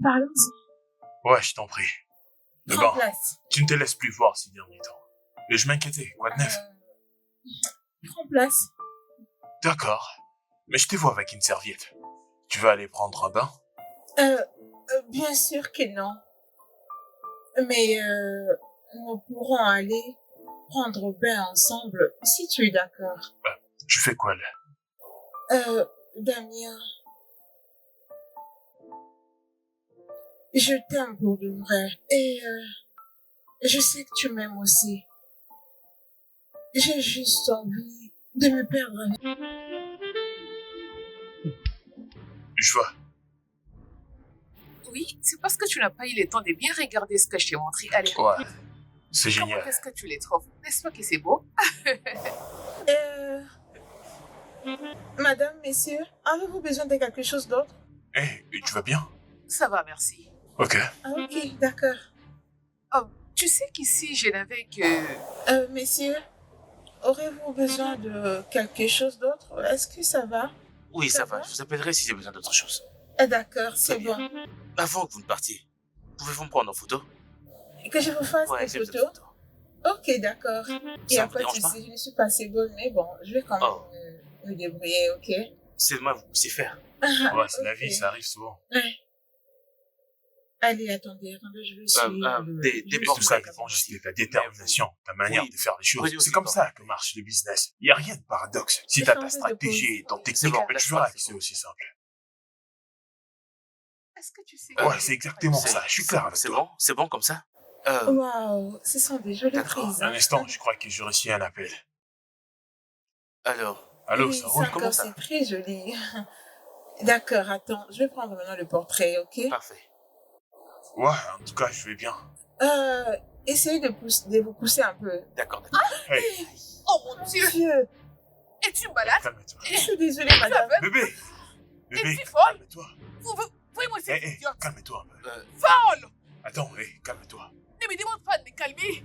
Parlons-y. Ouais, je t'en prie. Mais Prends bon, place. tu ne te laisses plus voir ces derniers temps. Et je m'inquiétais, quoi de neuf? Prends place. D'accord. Mais je te vois avec une serviette. Tu veux aller prendre un bain? Bien sûr que non. Mais nous pourrons aller prendre bain ensemble si tu es d'accord. Tu fais quoi là? Damien, je t'aime pour de vrai. Et je sais que tu m'aimes aussi. J'ai juste envie de me perdre. Je vois. Oui, c'est parce que tu n'as pas eu le temps de bien regarder ce que je t'ai montré. Allez, Ouais. C'est comment génial. est-ce que tu les trouves? N'est-ce pas que c'est beau? Madame, messieurs, avez-vous besoin de quelque chose d'autre? Eh, tu vas bien? Ça va, merci. Ok. Ah, ok, d'accord. Oh, tu sais qu'ici, je n'avais que... Messieurs, aurez-vous besoin de quelque chose d'autre? Est-ce que ça va? Oui, ça va. Je vous appellerai si j'ai besoin d'autre chose. D'accord, c'est Très bon. Avant que vous ne partiez, pouvez-vous me prendre en photo? Que je vous fasse Ouais, des j'ai besoin de photos? photos. Ok, d'accord. Il n'y Ça a vous pas de dérange pas? souci, je ne suis pas assez bonne, mais bon, je vais quand même Oh. me débrouiller, ok? Seulement, vous puissiez faire. Ouais, c'est la Ok. vie, ça arrive souvent. Ouais. Allez, attendez, je vais suivre des Mais bords tout ça de dépend juste de ta détermination, ta manière Oui, de faire les choses. prenez C'est aussi comme le ça que marche le business. Il n'y a rien de paradoxe. Si t'as ta stratégie et ton technique, bon, tu laisse-moi, verras c'est que c'est bon. aussi simple. Est-ce que tu sais... Ouais, c'est exactement ça. Je suis clair avec C'est toi. bon? C'est bon comme ça? Waouh, ce sont des jolies D'accord. prises. Un instant, je crois que j'ai reçu un appel. Alors, Allô, Oui, ça ça roule? comment encore, ça? c'est très joli. D'accord, attends, je vais prendre maintenant le portrait, ok? parfait. Ouais, en tout cas, je vais bien. Essayez de vous pousser un peu. D'accord, d'accord. Hey, Oh mon Dieu! Dieu, Es-tu malade? calme-toi. je suis désolée, madame. Bébé! Bébé, Es-tu folle? calme-toi. Voyez-moi cette Hé, idiote! calme-toi un peu. Folle! Attends, calme-toi. Ne me demande pas de me calmer!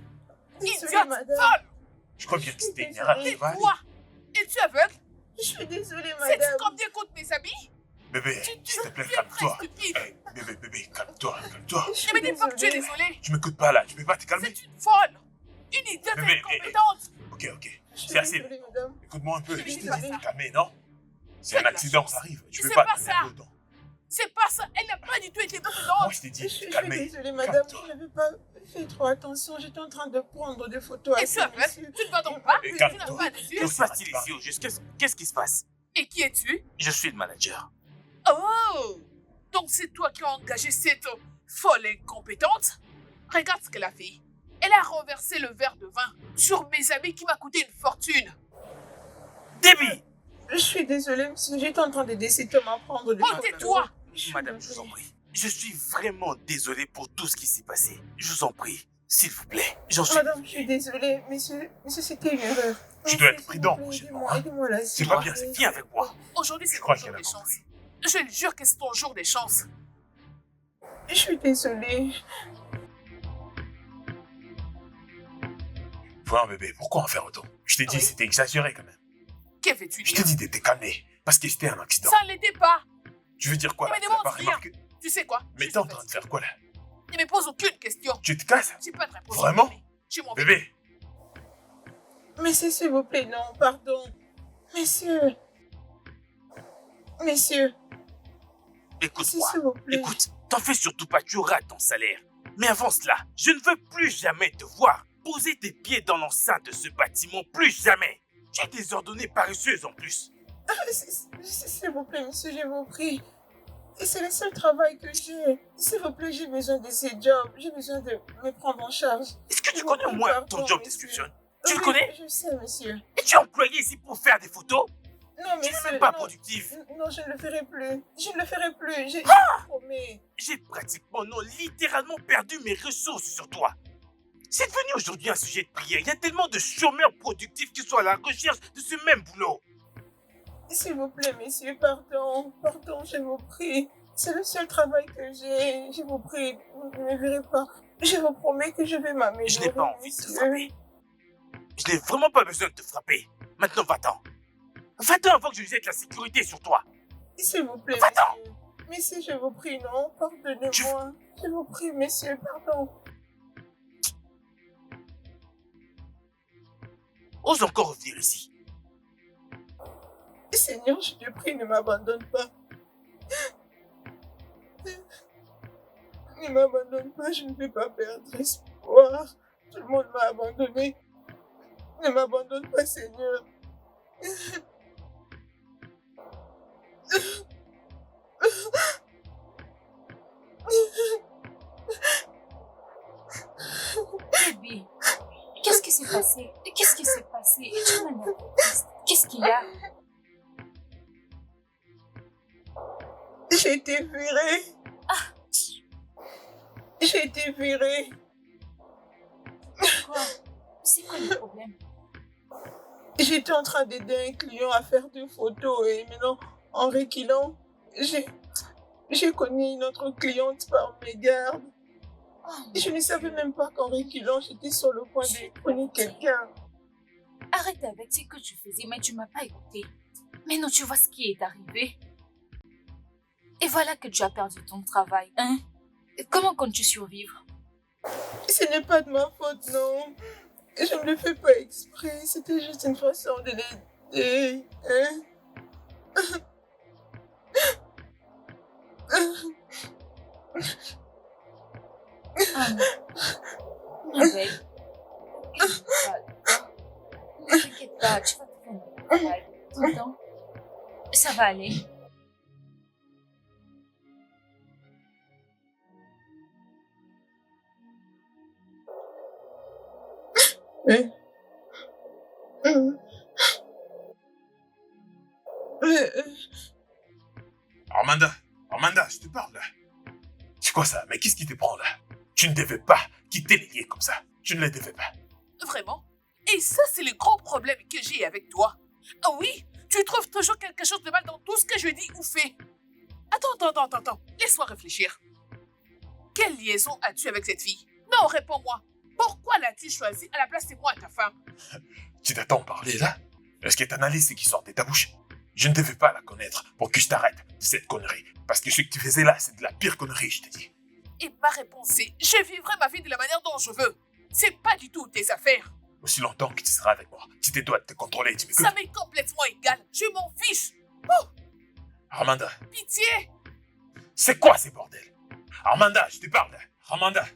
Désolée, Idiote! madame. Folle! Je crois bien que c'était une erreur. Et Ça va aller. Toi! Es-tu aveugle? Je suis désolée, Sais-tu madame. combien coûtent mes habits? Bébé, Tu s'il te plaît, es très calme-toi. stupide! Hey, bébé, calme-toi, calme-toi. Je Ne suis me dis pas que tu es désolée. désolé! Tu m'écoutes pas là, tu peux pas te calmer? C'est une folle! Une idiote Bébé, incompétente! Ok. Je suis C'est assez. désolée, madame. Écoute-moi un peu. Je Je dis t'ai pas dit de ça. te calmer, non? C'est un Fais de la accident, chance. ça arrive. Tu C'est peux pas pas te ça. mettre dedans. C'est pas ça! Elle n'a pas du tout été Moi, prudente! je t'ai dit Je de suis te calmer. désolée, madame. Calme-toi. Je n'avais pas fait trop attention. J'étais en train de prendre des photos à Et tu ce aveugle? monsieur. Tu ne vois donc pas? Et Tu calme-toi. n'as pas des yeux? Que se passe-t-il ici au juste? Qu'est-ce qui se passe? Et qui es-tu? Je suis le manager. Oh! Donc c'est toi qui as engagé cette folle incompétente? Regarde ce qu'elle a fait. Elle a renversé le verre de vin sur mes amis qui m'a coûté une fortune. Déby! Je suis désolée, monsieur. J'étais en train d'aider cet homme à prendre des Oh, photos. tais-toi! Madame, je vous en prie. Je suis vraiment désolé pour tout ce qui s'est passé. Je vous en prie, s'il vous plaît. J'en suis Madame, je suis désolée. Monsieur, c'était une erreur. Tu dois être S'il vous prudent, plaît, prochainement, aidez-moi, hein. aidez-moi là. C'est pas bien, Viens avec moi. Aujourd'hui, c'est Je ton crois jour qu'elle a de chance. compris. Je le jure que c'est ton jour de chance. Je suis désolée. Voilà, bébé, pourquoi en faire autant? Je t'ai dit, Oui. c'était exagéré quand même. Que veux-tu Je dire? t'ai dit de te calmer. Parce que c'était un accident. Ça ne l'était pas. Tu veux dire quoi Ne là? me Tu n'as demande pas rien. remarqué? Tu sais quoi? Mais Je t'es en suis train de fatiguée. faire quoi là? Ne me pose aucune question. Tu te casses? J'ai pas de réponse. Vraiment? Je m'en vais. Bébé, Monsieur, s'il vous plaît, non, pardon. Monsieur. Monsieur, Écoute-moi. s'il vous plaît. Écoute, t'en fais surtout pas, tu auras ton salaire. Mais avant cela, je ne veux plus jamais te voir poser tes pieds dans l'enceinte de ce bâtiment, plus jamais. Tu es désordonnée paresseuse en plus. S'il vous plaît, monsieur, je vous prie. Et c'est le seul travail que j'ai. S'il vous plaît, j'ai besoin de ces jobs. J'ai besoin de me prendre en charge. Est-ce que tu Je connais au vous moins prie, ton pardon, job monsieur. description? Tu le Oui, connais? Je sais, monsieur. Et tu es employé ici pour faire des photos? Non, Tu monsieur. n'es même pas non. productif. Non, je ne le ferai plus. Je ne le ferai plus. Je promets. J'ai pratiquement, non, littéralement perdu mes ressources sur toi. C'est devenu aujourd'hui un sujet de prière. Il y a tellement de chômeurs productifs qui sont à la recherche de ce même boulot. S'il vous plaît, messieurs, pardon. Pardon, je vous prie. C'est le seul travail que j'ai. Je vous prie, vous ne me verrez pas. Je vous promets que je vais m'améliorer. Je n'ai pas envie de te monsieur. frapper. Je n'ai vraiment pas besoin de te frapper. Maintenant, va-t'en. Va-t'en avant que je jette la sécurité sur toi. S'il vous plaît, Va-t'en. monsieur. Messieurs, je vous prie, non, pardonnez-moi. Je vous prie, messieurs, pardon. Ose encore revenir ici. Seigneur, je te prie, ne m'abandonne pas. Ne m'abandonne pas, je ne vais pas perdre espoir. Tout le monde m'a abandonné. Ne m'abandonne pas, Seigneur. Bébé, qu'est-ce qui s'est passé? Qu'est-ce qui s'est passé? Tu m'as l'air triste. Qu'est-ce qu'il y a? J'ai été virée. J'ai été virée. Quoi? C'est quoi le problème? J'étais en train d'aider un client à faire des photos et maintenant, en reculant, j'ai connu une autre cliente par mégarde. Oh, Je ne savais même pas qu'en reculant, j'étais sur le point de connaître quelqu'un. arrête avec ce que tu faisais, mais tu m'as pas écouté. Maintenant, tu vois ce qui est arrivé. Et voilà que tu as perdu ton travail, hein? Et comment comptes-tu survivre? Ce n'est pas de ma faute, non. Je ne le fais pas exprès. C'était juste une façon de l'aider. Hein? Ah, ma belle. Ne t'inquiète pas, tu vas te faire ton travail. T'entends? Ça va aller. Hein? Armanda, je te parle là. C'est quoi ça? Mais qu'est-ce qui te prend là? Tu ne devais pas quitter les liens comme ça. Tu ne les devais pas. Vraiment? Et ça, c'est le gros problème que j'ai avec toi. Ah oui, tu trouves toujours quelque chose de mal dans tout ce que je dis ou fais. Attends. Laisse-moi réfléchir. Quelle liaison as-tu avec cette fille? Non, réponds-moi. Pourquoi l'as-tu choisie à la place de moi, ta femme? Tu t'attends parler là? Est-ce que t'analyses ce qui sort de ta bouche? Je ne devais pas la connaître pour que je t'arrête de cette connerie. Parce que ce que tu faisais là, c'est de la pire connerie, je te dis. Et ma réponse est, je vivrai ma vie de la manière dont je veux. C'est pas du tout tes affaires. Aussi longtemps que tu seras avec moi, tu te dois te contrôler, tu m'écoutes? Ça m'est complètement égal. Je m'en fiche. Armanda, Pitié. c'est quoi ces bordels? Armanda, je te parle. Armanda.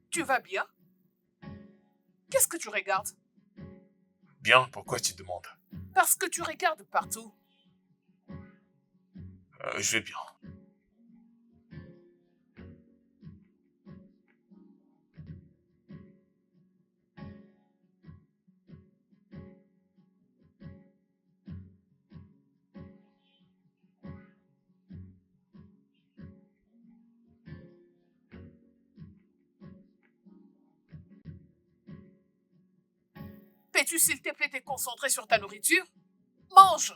Tu vas bien? Qu'est-ce que tu regardes? Bien, pourquoi tu demandes? Parce que tu regardes partout. Je vais bien. Peux-tu s'il te plaît te concentrer sur ta nourriture? Mange!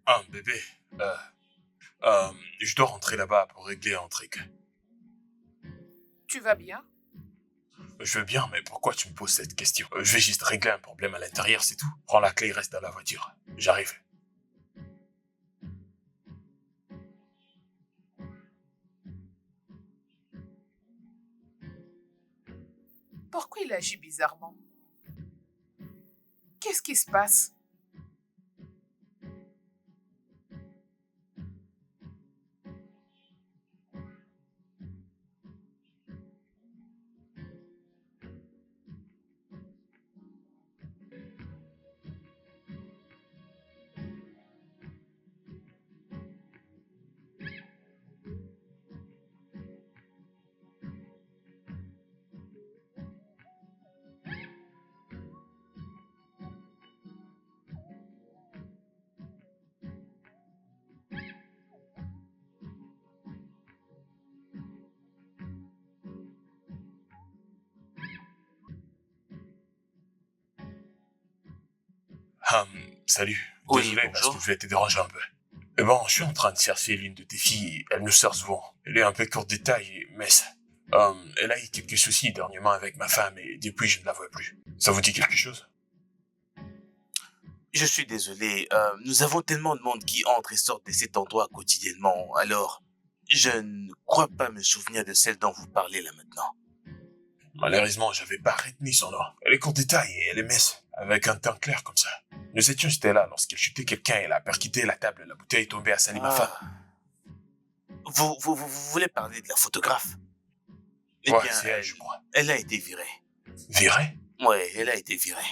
Ah, bébé, je dois rentrer là-bas pour régler un truc. Tu vas bien? Je veux bien, mais pourquoi tu me poses cette question? Je vais juste régler un problème à l'intérieur, c'est tout. Prends la clé, reste dans la voiture. J'arrive. Pourquoi il agit bizarrement? Qu'est-ce qui se passe? Salut. Oui, Désolé parce bonjour. que je vais te déranger un peu. Eh bon, je suis en train de chercher l'une de tes filles. Elle me sert souvent. Elle est un peu courte de taille, mais elle a eu quelques soucis dernièrement avec ma femme et depuis je ne la vois plus. Ça vous dit quelque chose? Je suis désolé, nous avons tellement de monde qui entre et sort de cet endroit quotidiennement, alors je ne crois pas me souvenir de celle dont vous parlez là maintenant. Malheureusement, j'avais pas retenu son nom. Elle est courte de taille et elle est mince, avec un teint clair comme ça. Nous étions j'étais là lorsqu'elle chutait quelqu'un et elle a percuté la table. La bouteille est tombée à sali ma femme. Vous voulez parler de la photographe? Eh Ouais, bien, c'est elle, je crois. elle a été virée. Virée? Ouais, elle a été virée.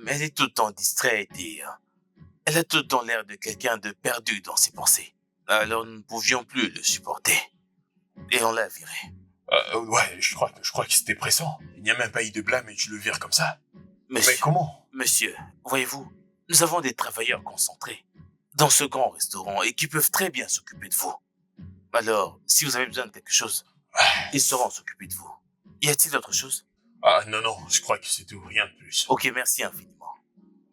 Elle est tout le temps distraite et elle a tout le temps l'air de quelqu'un de perdu dans ses pensées. Alors nous ne pouvions plus le supporter. Et on l'a virée. Ouais, je crois que c'était pressant. Il n'y a même pas eu de blâme et tu le vires comme ça. Mais Monsieur, comment? monsieur, voyez-vous, nous avons des travailleurs concentrés dans ce grand restaurant et qui peuvent très bien s'occuper de vous. Alors, si vous avez besoin de quelque chose, ils sauront s'occuper de vous. Y a-t-il autre chose? Ah non, non, je crois que c'est tout, rien de plus. Ok, merci infiniment.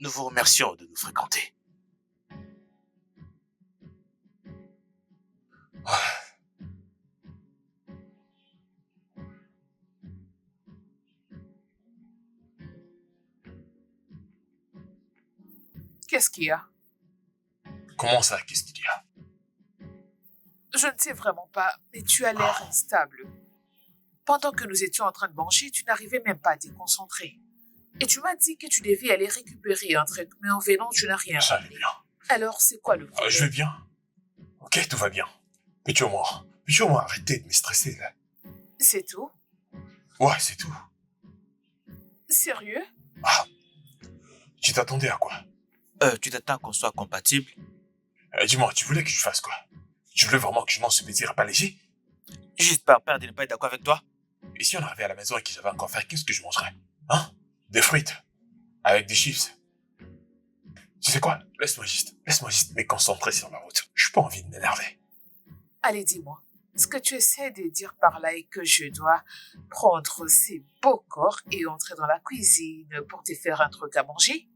Nous vous remercions de nous fréquenter. Qu'est-ce qu'il y a? Comment ça, qu'est-ce qu'il y a? Je ne sais vraiment pas, mais tu as l'air instable. Pendant que nous étions en train de manger, tu n'arrivais même pas à te concentrer. Et tu m'as dit que tu devais aller récupérer un truc, mais en venant, tu n'as rien Ça fait. va bien. Alors, c'est quoi le problème? Je vais bien. Ok, tout va bien. Peux-tu au moins arrêter de me stresser, là? C'est tout? Ouais, c'est tout. Sérieux? Ah, tu t'attendais à quoi? Tu t'attends qu'on soit compatible? Dis-moi, tu voulais que je fasse quoi? Tu voulais vraiment que je mange ce plaisir pas léger? Juste par peur de ne pas être d'accord avec toi? Et si on arrivait à la maison et que j'avais encore faim, qu'est-ce que je mangerais? Hein? Des frites. Avec des chips. Tu sais quoi? Laisse-moi juste me concentrer sur la route. Je n'ai pas envie de m'énerver. Allez, dis-moi. Ce que tu essaies de dire par là est que je dois prendre ces beaux corps et entrer dans la cuisine pour te faire un truc à manger?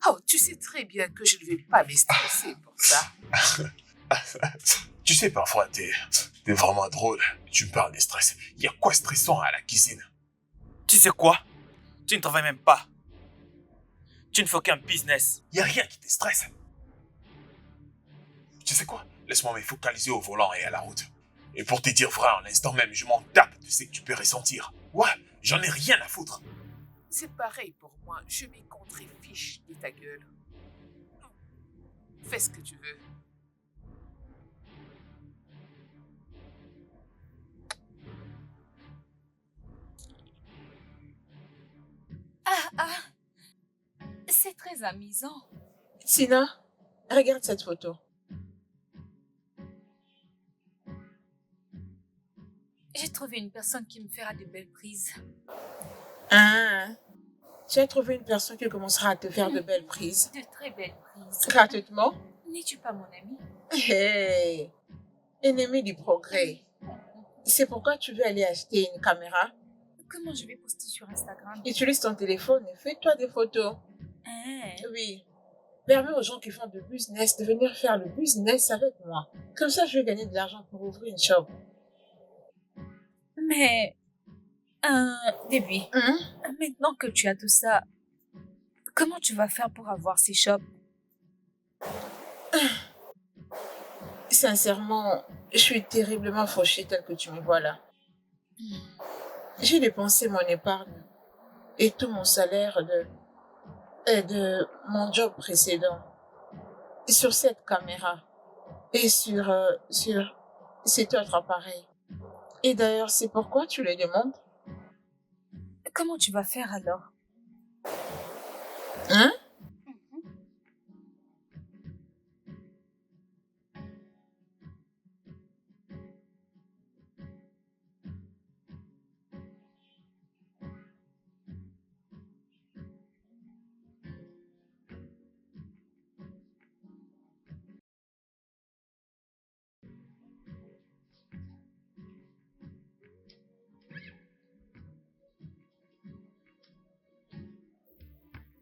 Oh, tu sais très bien que je ne vais pas me stresser pour ça. Tu sais, parfois, t'es vraiment drôle. Tu me parles de stress. Il y a quoi stressant à la cuisine? Tu sais quoi? Tu ne travailles même pas. Tu ne fais aucun business. Il y a rien qui te stresse. Tu sais quoi? Laisse-moi me focaliser au volant et à la route. Et pour te dire vrai, en l'instant même, je m'en tape de ce que tu peux ressentir. Ouais, j'en ai rien à foutre. C'est pareil pour moi. Je m'y fiche de ta gueule. Fais ce que tu veux. C'est très amusant. Tina, regarde cette photo. J'ai trouvé une personne qui me fera de belles prises. Ah, tu as trouvé une personne qui commencera à te faire de belles prises. De très belles prises. Gratuitement? N'es-tu pas mon ami? Hey, ennemi du progrès. C'est pourquoi tu veux aller acheter une caméra? Comment je vais poster sur Instagram? Utilise ton téléphone et fais-toi des photos. Oui. Permets aux gens qui font du business de venir faire le business avec moi. Comme ça, je vais gagner de l'argent pour ouvrir une shop. Mais Début, Hein? maintenant que tu as tout ça, comment tu vas faire pour avoir ces shops? Sincèrement, je suis terriblement fauchée tel que tu me vois là. J'ai dépensé mon épargne et tout mon salaire de mon job précédent sur cette caméra et sur cet autre appareil. Et d'ailleurs, c'est pourquoi tu le demandes? Comment tu vas faire alors? Hein?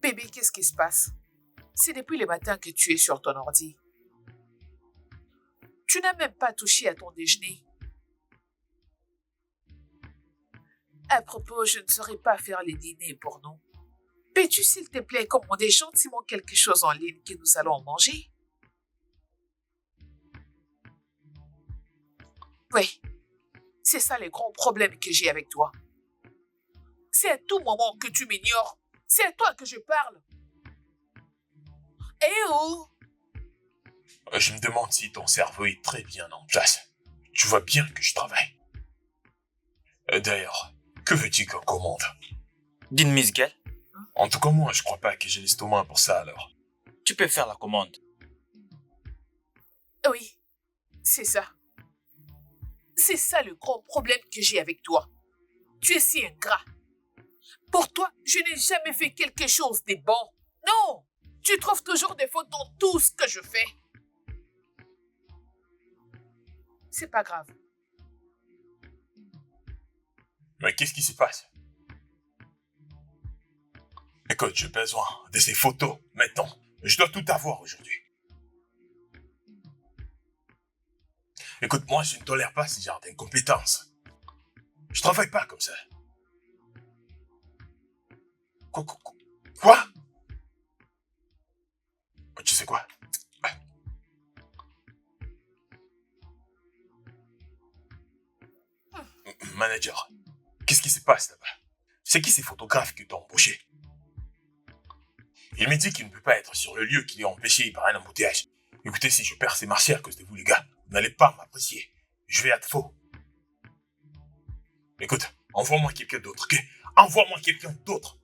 Bébé, qu'est-ce qui se passe? C'est depuis le matin que tu es sur ton ordi. Tu n'as même pas touché à ton déjeuner. À propos, je ne saurais pas faire les dîners pour nous. Peux-tu, s'il te plaît, commander gentiment quelque chose en ligne que nous allons manger? Oui, c'est ça le grand problème que j'ai avec toi. C'est à tout moment que tu m'ignores. C'est à toi que je parle. Eh oh! Je me demande si ton cerveau est très bien en place. Tu vois bien que je travaille. D'ailleurs, que veux-tu qu'on commande? D'une Miss Gale, En tout cas, moi, je crois pas que j'ai l'estomac pour ça alors. tu peux faire la commande. Oui, c'est ça. C'est ça le grand problème que j'ai avec toi. Tu es si ingrat. Pour toi, je n'ai jamais fait quelque chose de bon. Non! Tu trouves toujours des fautes dans tout ce que je fais. C'est pas grave. Mais qu'est-ce qui se passe? Écoute, j'ai besoin de ces photos, maintenant. Je dois tout avoir aujourd'hui. Écoute, moi, je ne tolère pas ce genre d'incompétence. Je travaille pas comme ça. Quoi? Tu sais quoi? Manager, qu'est-ce qui se passe là-bas? C'est qui ces photographes qui t'ont embauché? Il me dit qu'il ne peut pas être sur le lieu, qu'il est empêché par un embouteillage. Écoutez, si je perds ces marchés à cause de vous, les gars, vous n'allez pas m'apprécier. Je vais être faux. Écoute, envoie-moi quelqu'un d'autre, ok? Envoie-moi quelqu'un d'autre.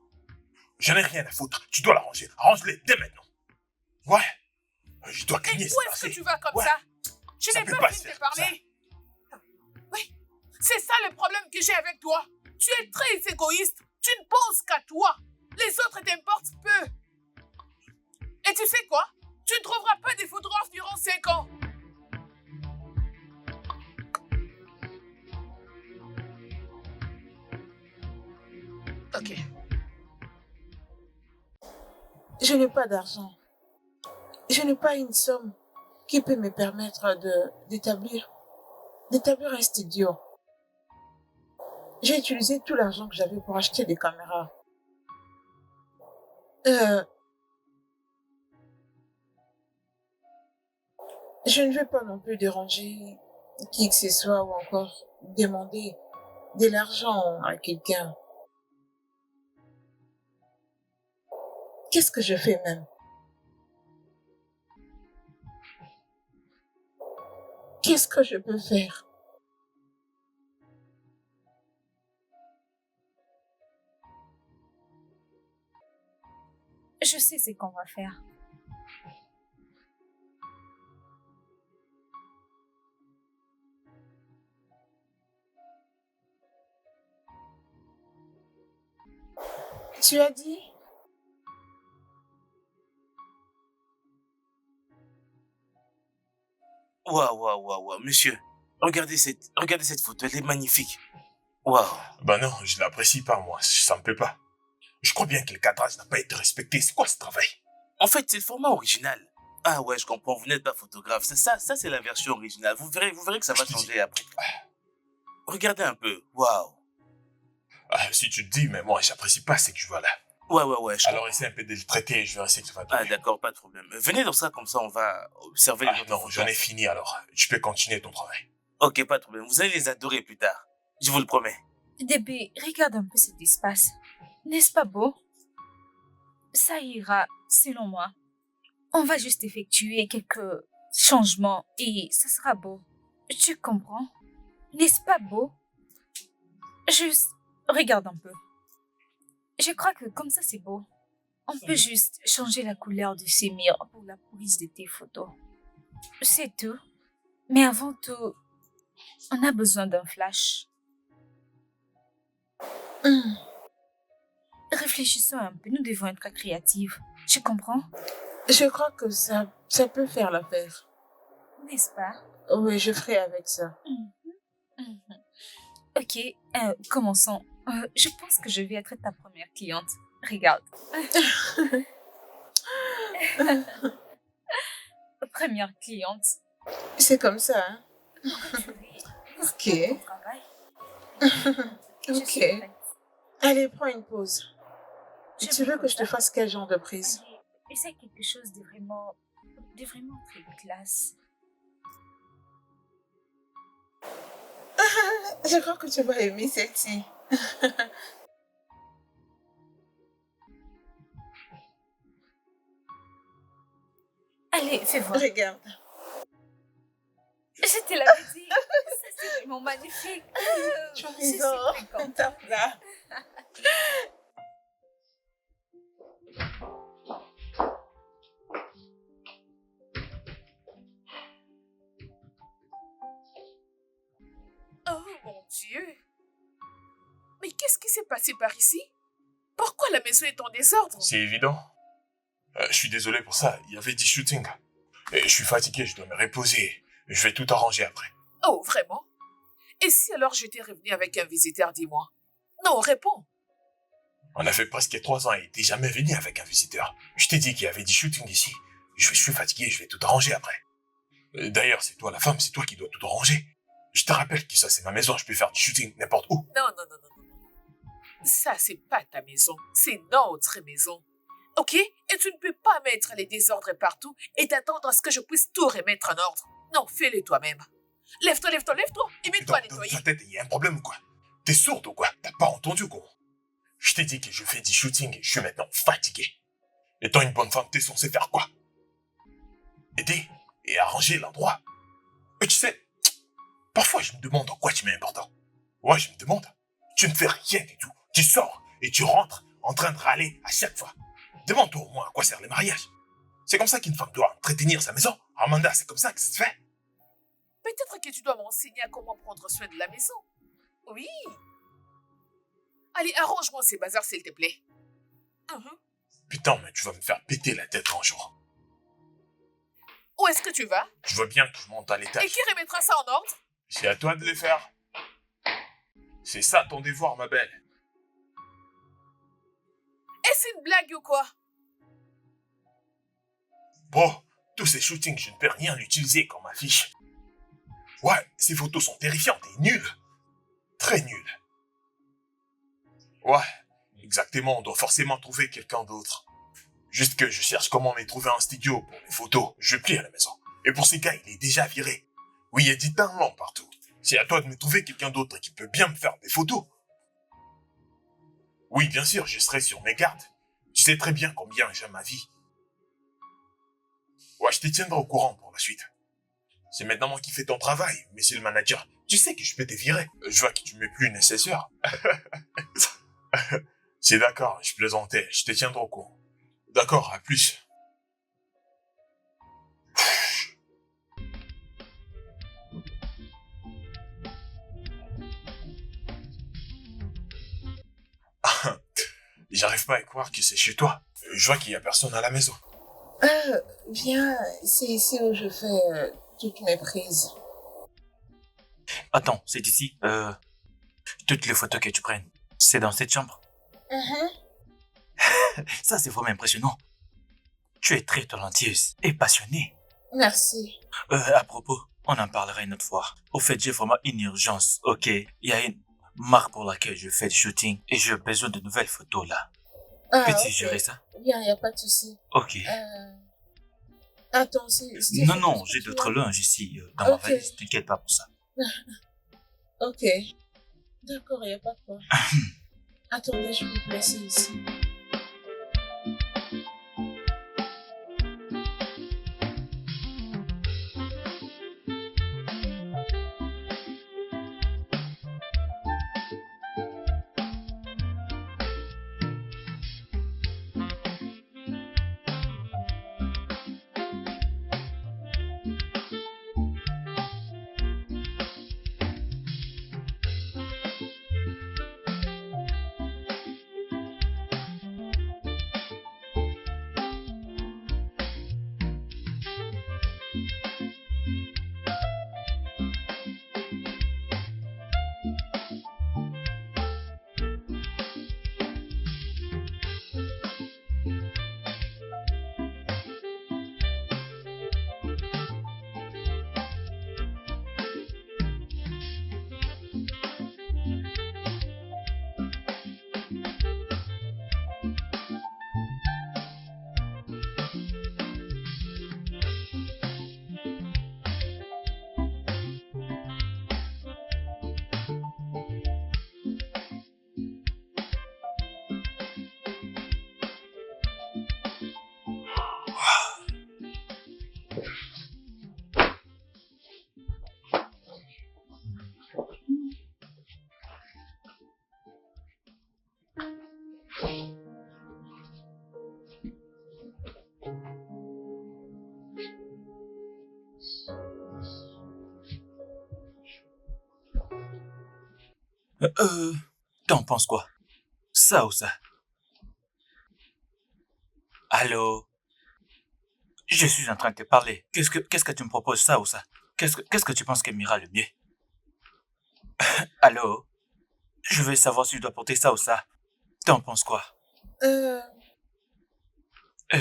J'en ai rien à foutre. Tu dois l'arranger. Arrange-les dès maintenant. Ouais. Je dois Et gagner, où c'est est-ce que passé. tu vas comme Ouais. ça? Je Ça n'ai peut pas pas se fini de faire comme parler. Oui, c'est ça le problème que j'ai avec toi. Tu es très égoïste. Tu ne penses qu'à toi. Les autres t'importent peu. Et tu sais quoi? Tu ne trouveras pas des photographes durant 5 ans. Ok. Je n'ai pas d'argent. Je n'ai pas une somme qui peut me permettre d'établir un studio. J'ai utilisé tout l'argent que j'avais pour acheter des caméras. Je ne vais pas non plus déranger qui que ce soit ou encore demander de l'argent à quelqu'un. Qu'est-ce que je fais même? Qu'est-ce que je peux faire? Je sais ce qu'on va faire. Tu as dit? Waouh, monsieur. Regardez cette photo, elle est magnifique. Waouh. Ben non, je l'apprécie pas, moi. Ça me plaît pas. Je crois bien que le cadrage n'a pas été respecté. C'est quoi ce travail? En fait, c'est le format original. Ah ouais, je comprends, vous n'êtes pas photographe. C'est ça, c'est la version originale. Vous verrez que ça va Je te dis- changer après. Regardez un peu. Waouh. Si tu te dis, mais moi, j'apprécie pas ce que je vois là. Ouais, je Alors, essaie un peu de le traiter et je vais essayer que ça va bien. Ah, d'accord, pas de problème. Venez dans ça, comme ça, on va observer les autres Non, photos. j'en ai fini alors. Tu peux continuer ton travail. Ok, pas de problème. Vous allez les adorer plus tard. Je vous le promets. Débé, regarde un peu cet espace. N'est-ce pas beau? Ça ira, selon moi. On va juste effectuer quelques changements et ça sera beau. Tu comprends? N'est-ce pas beau? Juste, regarde un peu. Je crois que comme ça, c'est beau. On peut juste changer la couleur de ces murs pour la prise de tes photos. C'est tout. Mais avant tout, on a besoin d'un flash. Réfléchissons un peu, nous devons être créatifs. Tu comprends? Je crois que ça peut faire l'affaire. N'est-ce pas? Oui, je ferai avec ça. Ok, commençons. Je pense que je vais être ta première cliente. Regarde. Première cliente. C'est comme ça, hein? Ok. Ton travail. Je Ok. suis prête. Allez, prends une pause. Je Tu veux que je te propose fasse quel genre de prise? Allez, essaie quelque chose de vraiment très classe. Je crois que tu vas aimer celle-ci. Allez, fais voir. Regarde. Je te l'avais dit. Ça, c'est vraiment magnifique. Tu as Je suis raison. très contente. Tape là. Oh mon Dieu! Mais qu'est-ce qui s'est passé par ici? Pourquoi la maison est en désordre? C'est évident. Je suis désolé pour ça. Il y avait 10 shootings. Et je suis fatigué, je dois me reposer. Je vais tout arranger après. Oh, vraiment? Et si alors j'étais revenu avec un visiteur, dis-moi? Non, réponds. On a fait presque 3 ans et t'es jamais venu avec un visiteur. Je t'ai dit qu'il y avait 10 shootings ici. Je suis fatigué, je vais tout arranger après. D'ailleurs, c'est toi la femme, c'est toi qui dois tout arranger. Je te rappelle que ça c'est ma maison, je peux faire du shooting n'importe où. Non. Ça, c'est pas ta maison. C'est notre maison. Ok? Et tu ne peux pas mettre les désordres partout et t'attendre à ce que je puisse tout remettre en ordre. Non, fais-le toi-même. Lève-toi et mets-toi à Dans nettoyer. ta tête, il y a un problème ou quoi? T'es sourde ou quoi? T'as pas entendu quoi? Je t'ai dit que je fais du shooting et je suis maintenant fatigué. Étant une bonne femme, t'es censé faire quoi? Aider et arranger l'endroit. Et tu sais, parfois je me demande en quoi tu m'es important. Ouais, je me demande. Tu ne fais rien du tout. Tu sors et tu rentres en train de râler à chaque fois. Demande-toi au moins à quoi sert le mariage. C'est comme ça qu'une femme doit entretenir sa maison. Amanda, c'est comme ça que ça se fait. Peut-être que tu dois m'enseigner à comment prendre soin de la maison. Oui. Allez, arrange-moi ces bazars, s'il te plaît. Putain, mais tu vas me faire péter la tête un jour. Où est-ce que tu vas? Je veux bien que je monte à Et l'étage. qui remettra ça en ordre? C'est à toi de les faire. C'est ça ton devoir, ma belle. Est-ce une blague ou quoi? Bon, tous ces shootings, je ne peux rien utiliser comme affiche. Ouais, ces photos sont terrifiantes et nulles. Très nulles. Ouais, exactement, on doit forcément trouver quelqu'un d'autre. Juste que je cherche comment me trouver un studio pour les photos. Je plie à la maison. Et pour ces gars, il est déjà viré. Oui, il y a du talent partout. C'est à toi de me trouver quelqu'un d'autre qui peut bien me faire des photos. Oui, bien sûr, je serai sur mes gardes. Tu sais très bien combien j'aime ma vie. Ouais, je te tiendrai au courant pour la suite. C'est maintenant moi qui fais ton travail, monsieur le manager. Tu sais que je peux te virer. Je vois que tu m'es plus nécessaire. C'est d'accord, je plaisantais. Je te tiendrai au courant. D'accord, à plus. J'arrive pas à croire que c'est chez toi. Je vois qu'il y a personne à la maison. Viens, c'est ici où je fais toutes mes prises. Attends, c'est ici. Toutes les photos que tu prennes, c'est dans cette chambre. Ça, c'est vraiment impressionnant. Tu es très talentueuse et passionnée. Merci. À propos, on en parlera une autre fois. Au fait, j'ai vraiment une urgence, ok? Il y a une marque pour laquelle je fais du shooting et j'ai besoin de nouvelles photos là. Ah, Peux-tu ok. gérer ça? Bien, il n'y a pas de souci. Ok. Attends, c'est Non, tout non, ce que j'ai tu d'autres as? linges ici dans ma Ok. valise. T'inquiète pas pour ça. Ok. D'accord, il n'y a pas de quoi. Attendez, je vais me placer ici. T'en penses quoi? Ça ou ça? Allô? Je suis en train de te parler. Qu'est-ce que tu me proposes, ça ou ça? Qu'est-ce que tu penses qui m'ira le mieux? Allô? Je veux savoir si je dois porter ça ou ça. T'en penses quoi? Et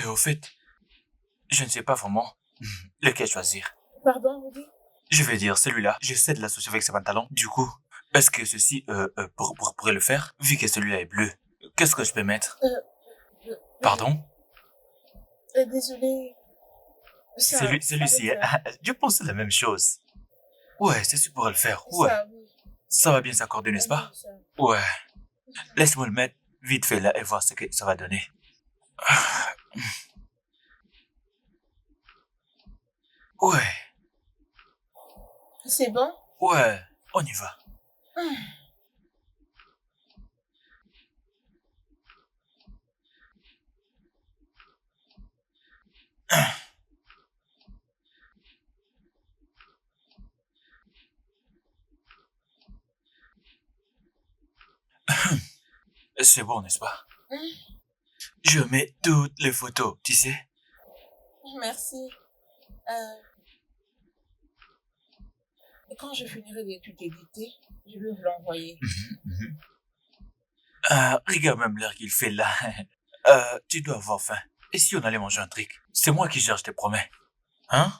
au fait, je ne sais pas vraiment lequel choisir. Pardon, vous dites? Je vais dire celui-là. J'essaie de l'associer avec ses pantalons. Du coup, est-ce que ceci pourrait le faire? Vu que celui-là est bleu, qu'est-ce que je peux mettre? Pardon? Désolé. Ça, Celui-ci, avec hein? Je pensais la même chose. Ouais, ceci pourrait le faire. Ouais. ça, oui. Ça va bien s'accorder, n'est-ce pas? Oui, ça. Ouais. Laisse-moi le mettre vite fait là et voir ce que ça va donner. Ouais, C'est bon? ouais, on y va. C'est bon, n'est-ce pas? Je mets toutes les photos, tu sais? Merci. Quand je finirai de tout éditer, je vais vous l'envoyer. Regarde même l'heure qu'il fait là. Tu dois avoir faim. Et si on allait manger un truc? C'est moi qui gère, je te promets. Hein?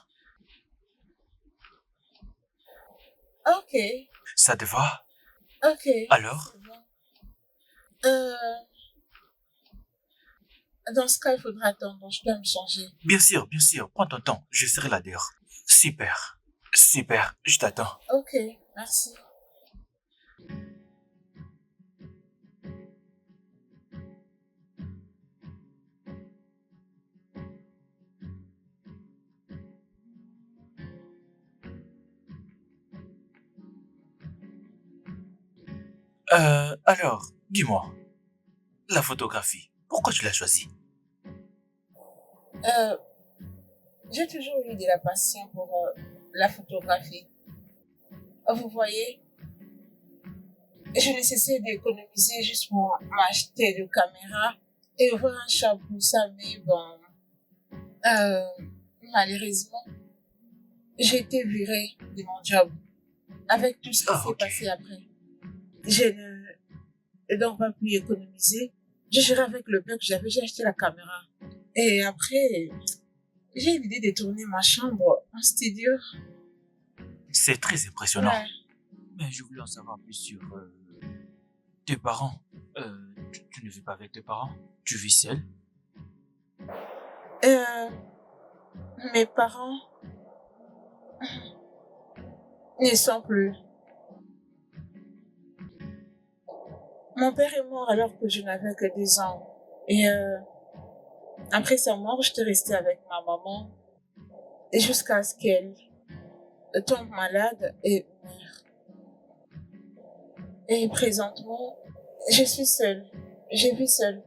Ok, Ça te va? ok. Alors? C'est bon. Dans ce cas, il faudra attendre. Je dois me changer. Bien sûr, prends ton temps. Je serai là dehors. Super, super, je t'attends. Ok, merci. Alors, dis-moi, la photographie, pourquoi tu l'as choisie? J'ai toujours eu de la passion pour la photographie. Vous voyez, je ne cessais d'économiser juste pour m'acheter de caméra et ouvrir un shop pour ça, mais bon, malheureusement, j'ai été virée de mon job avec tout ce qui s'est Ok. passé après. Je n'ai donc pas pu économiser. Je gérais avec le peu que j'avais, j'ai acheté la caméra. Et après, j'ai eu l'idée de tourner ma chambre en studio. C'est très impressionnant. Ouais. Mais je voulais en savoir plus sur Tes parents, tu ne vis pas avec tes parents? Tu vis seul? Euh, Mes parents n'y sont plus. Mon père est mort alors que je n'avais que 10 ans. Et après sa mort, j'étais restée avec ma maman jusqu'à ce qu'elle tombe malade et meure. Et présentement, je suis seule. Je vis seule.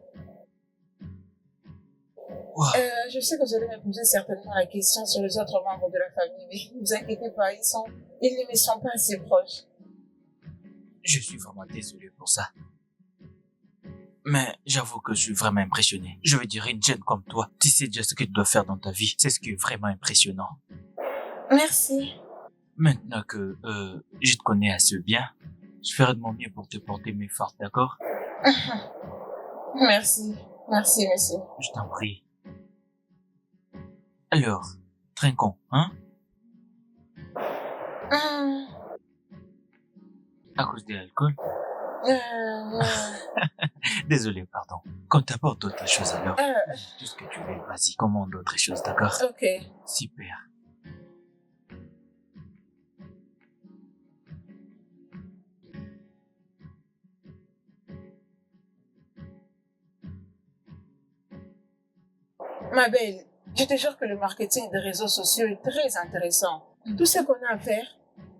Wow. Je sais que vous allez me poser certainement la question sur les autres membres de la famille, mais ne vous inquiétez pas, ils ne me sont pas assez proches. Je suis vraiment désolé pour ça. Mais j'avoue que je suis vraiment impressionné. Je veux dire, une jeune comme toi, tu sais déjà ce que tu dois faire dans ta vie. C'est ce qui est vraiment impressionnant. Merci. Maintenant que je te connais assez bien, je ferai de mon mieux pour te porter mes forces, d'accord? Merci. Merci, monsieur. Je t'en prie. Alors, trinquons, hein? Hum, À cause de l'alcool? euh, Désolé, pardon. Quand t'apportes d'autres choses alors, euh, tout ce que tu veux, vas-y, commande d'autres choses, d'accord? ok. Super. Ma belle, je te jure que le marketing des réseaux sociaux est très intéressant. Tout ce qu'on a à faire,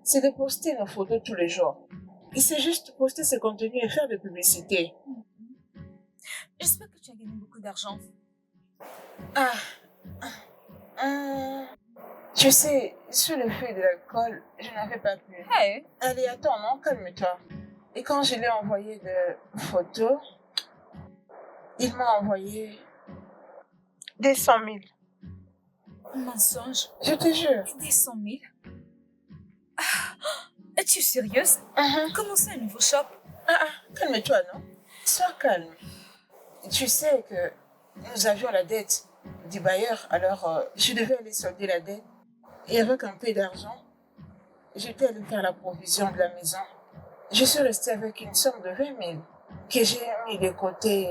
c'est de poster nos photos tous les jours. Et c'est juste poster ce contenu et faire de publicité. J'espère que tu as gagné beaucoup d'argent. Ah, tu sais, sous le feu de l'alcool, je n'avais pas pu. Hey, Allez, attends, non, calme-toi. Et quand je lui ai envoyé des photos, il m'a envoyé des 100 000. mensonge. Je te jure. Des 100 000. Ah, es-tu sérieuse? Comment ça, un nouveau shop? Calme-toi, non? Sois calme. Tu sais que nous avions la dette du bailleur, alors je devais aller solder la dette. Et avec un peu d'argent, j'étais allée faire la provision de la maison. Je suis restée avec une somme de 20 000 que j'ai mis de côté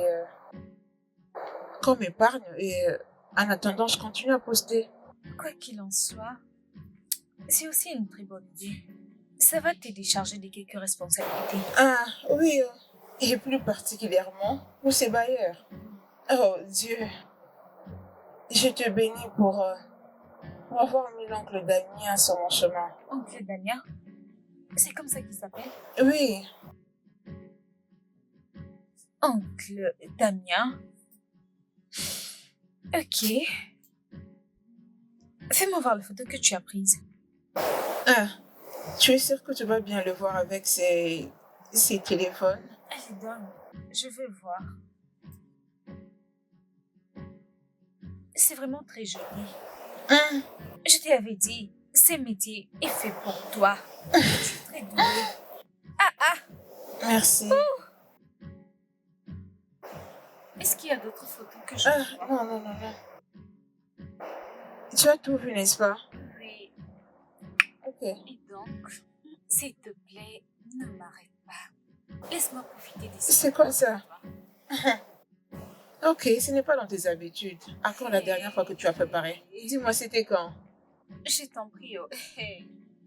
comme épargne et en attendant, je continue à poster. Quoi qu'il en soit, c'est aussi une très bonne idée. Ça va te décharger de quelques responsabilités. Ah oui, et plus particulièrement pour ces bailleurs. Oh Dieu, je te bénis pour avoir mis l'oncle Damien sur mon chemin. Oncle Damien, c'est comme ça qu'il s'appelle? Oui, Oncle Damien. Ok. Fais-moi voir la photo que tu as prise. ah, tu es sûr que tu vas bien le voir avec ces téléphones? Allez, donne. Je veux voir. C'est vraiment très joli. Hum, Je t'avais dit, ce métier est fait pour toi. Tu es très douée. Merci. Est-ce qu'il y a d'autres photos que je Ah, peux voir? non. Tu as tout vu, n'est-ce pas? Oui. Ok. Et donc, s'il te plaît, ne m'arrête pas. Laisse-moi profiter des C'est quoi ça? Ok, ce n'est pas dans tes habitudes. À quand la dernière fois que tu as fait pareil? Dis-moi, c'était quand? Je t'en prie, oh.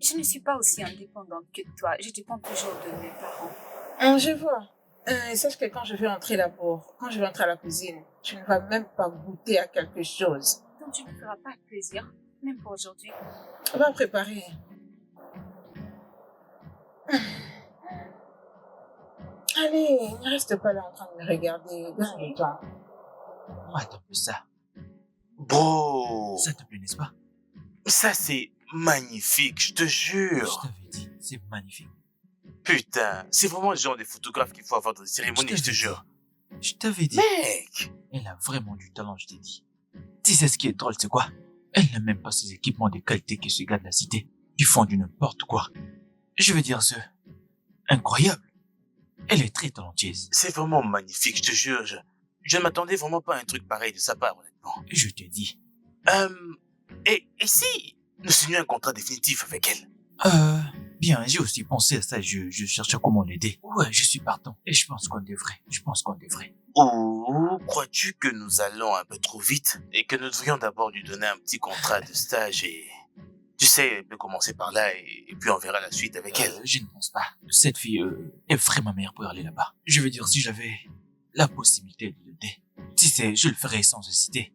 Je ne suis pas aussi indépendante que toi. Je dépends toujours de mes parents. Je vois. Sache que quand je vais entrer quand je vais entrer à la cuisine, tu ne vas même pas goûter à quelque chose. Donc tu ne me feras pas plaisir, même pour aujourd'hui. On va préparer. Allez, ne reste pas là en train de me regarder. Donne le temps. Attends un peu ça. Bro, Ça te plaît, n'est-ce pas? ça c'est magnifique, je te Je jure. t'avais dit, c'est magnifique. Putain, c'est vraiment le genre de photographe qu'il faut avoir dans les cérémonies, je te jure. Je t'avais dit. Mec, Elle a vraiment du talent, je t'ai dit. Tu sais ce qui est drôle, c'est quoi? Elle n'a même pas ces équipements de qualité que ces gars de la cité. Ils font du n'importe quoi. Je veux dire incroyable. Elle est très talentueuse. c'est vraiment magnifique, je te jure. Je ne m'attendais vraiment pas à un truc pareil de sa part, honnêtement. Je te dis. Et si nous signions un contrat définitif avec elle? Bien, j'ai aussi pensé à ça, je cherchais comment l'aider. Ouais, je suis partant. Et je pense qu'on devrait. Ou crois-tu que nous allons un peu trop vite et que nous devrions d'abord lui donner un petit contrat de stage et... Tu sais, elle peut commencer par là et puis on verra la suite avec elle. Je ne pense pas. Cette fille est vraiment meilleure pour aller là-bas. Je veux dire, si j'avais la possibilité de l'aider, si c'est, je le ferais sans hésiter.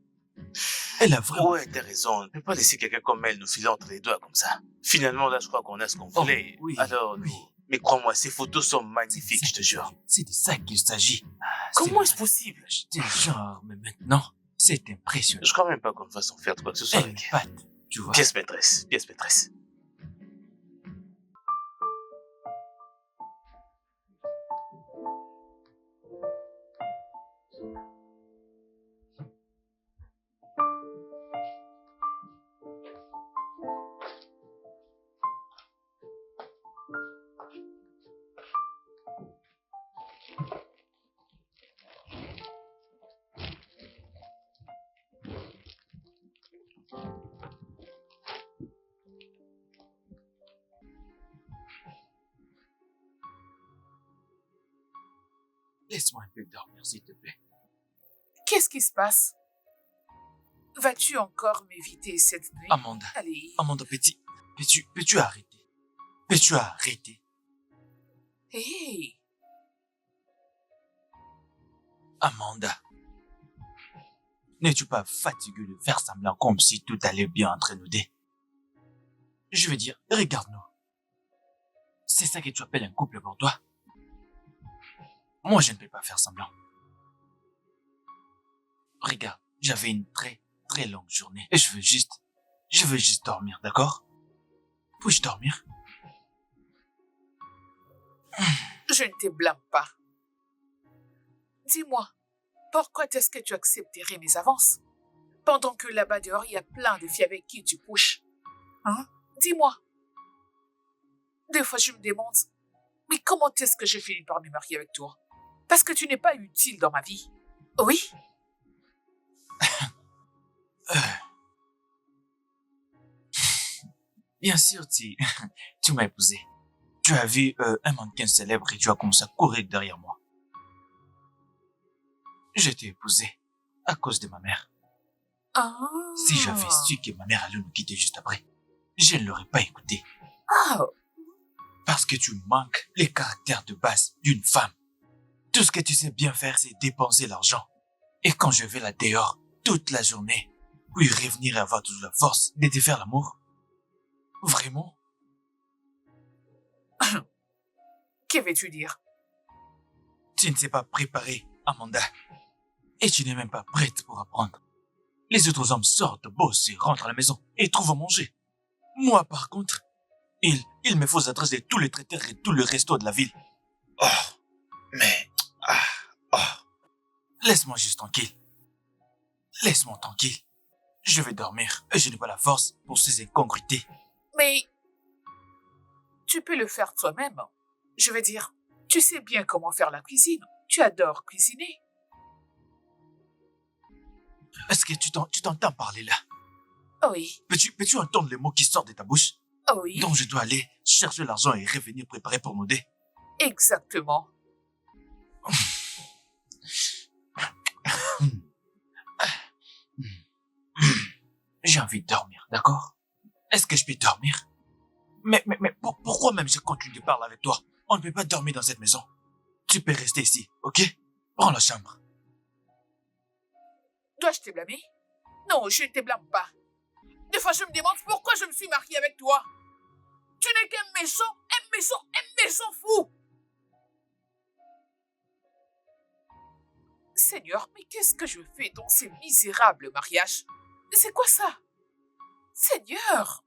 Elle a vraiment... Ouais, t'as raison. On ne peut pas laisser quelqu'un comme elle nous filer entre les doigts comme ça. Finalement, là, je crois qu'on a ce qu'on voulait. oui, Alors, oui. Mais crois-moi, ces photos sont magnifiques, je te jure. C'est de ça qu'il s'agit. Comment est-ce possible? J'étais genre, mais maintenant, c'est impressionnant. Je crois même pas qu'on fasse en faire de quoi que ce soit. Elle est patte, tu vois. Pièce maîtresse, pièce maîtresse. Laisse-moi un peu dormir, s'il te plaît. Qu'est-ce qui se passe? Vas-tu encore m'éviter cette nuit? Amanda, Allez. Amanda, peux-tu arrêter? Peux-tu arrêter? Hey, Amanda, n'es-tu pas fatigué de faire semblant comme si tout allait bien entre nous deux? Je veux dire, regarde-nous. C'est ça que tu appelles un couple pour toi? Moi, je ne peux pas faire semblant. Regarde, j'avais une très, très longue journée et je veux juste dormir, d'accord? Puis-je dormir? je ne te blâme pas. Dis-moi, pourquoi est-ce que tu accepterais mes avances? Pendant que là-bas dehors, il y a plein de filles avec qui tu couches. Hein? Dis-moi. Des fois, je me demande, mais comment est-ce que j'ai fini par me marier avec toi? Parce que tu n'es pas utile dans ma vie. Oui? Bien sûr, tu m'as épousé. Tu as vu un mannequin célèbre et tu as commencé à courir derrière moi. Je t'ai épousé à cause de ma mère. Ah. Si j'avais su que ma mère allait nous quitter juste après, je ne l'aurais pas écouté. Ah. Parce que tu manques les caractères de base d'une femme. Tout ce que tu sais bien faire, c'est dépenser l'argent. Et quand je vais là dehors toute la journée, puis revenir et avoir toujours la force de te faire l'amour. Vraiment? Que veux-tu dire? Tu ne sais pas préparer, Amanda. Et tu n'es même pas prête pour apprendre. Les autres hommes sortent, bossent et rentrent à la maison et trouvent à manger. Moi, par contre, il me faut l'adresse de tous les traiteurs et tous les restos de la ville. Oh, mais... Laisse-moi juste tranquille. Laisse-moi tranquille. Je vais dormir et je n'ai pas la force pour ces incongruités. Mais tu peux le faire toi-même. Je veux dire, tu sais bien comment faire la cuisine. Tu adores cuisiner. Est-ce que tu t'entends parler là? Oui. Peux-tu entendre les mots qui sortent de ta bouche? Oui. Donc je dois aller chercher l'argent et revenir préparer pour nous deux. Exactement. J'ai envie de dormir, d'accord? Est-ce que je peux dormir? Mais pourquoi même je continue de parler avec toi? On ne peut pas dormir dans cette maison. Tu peux rester ici, ok? Prends la chambre. Dois-je te blâmer? Non, je ne te blâme pas. Des fois, je me demande pourquoi je me suis mariée avec toi. Tu n'es qu'un méchant fou. Seigneur, mais qu'est-ce que je fais dans ces misérables mariages? C'est quoi ça? Seigneur!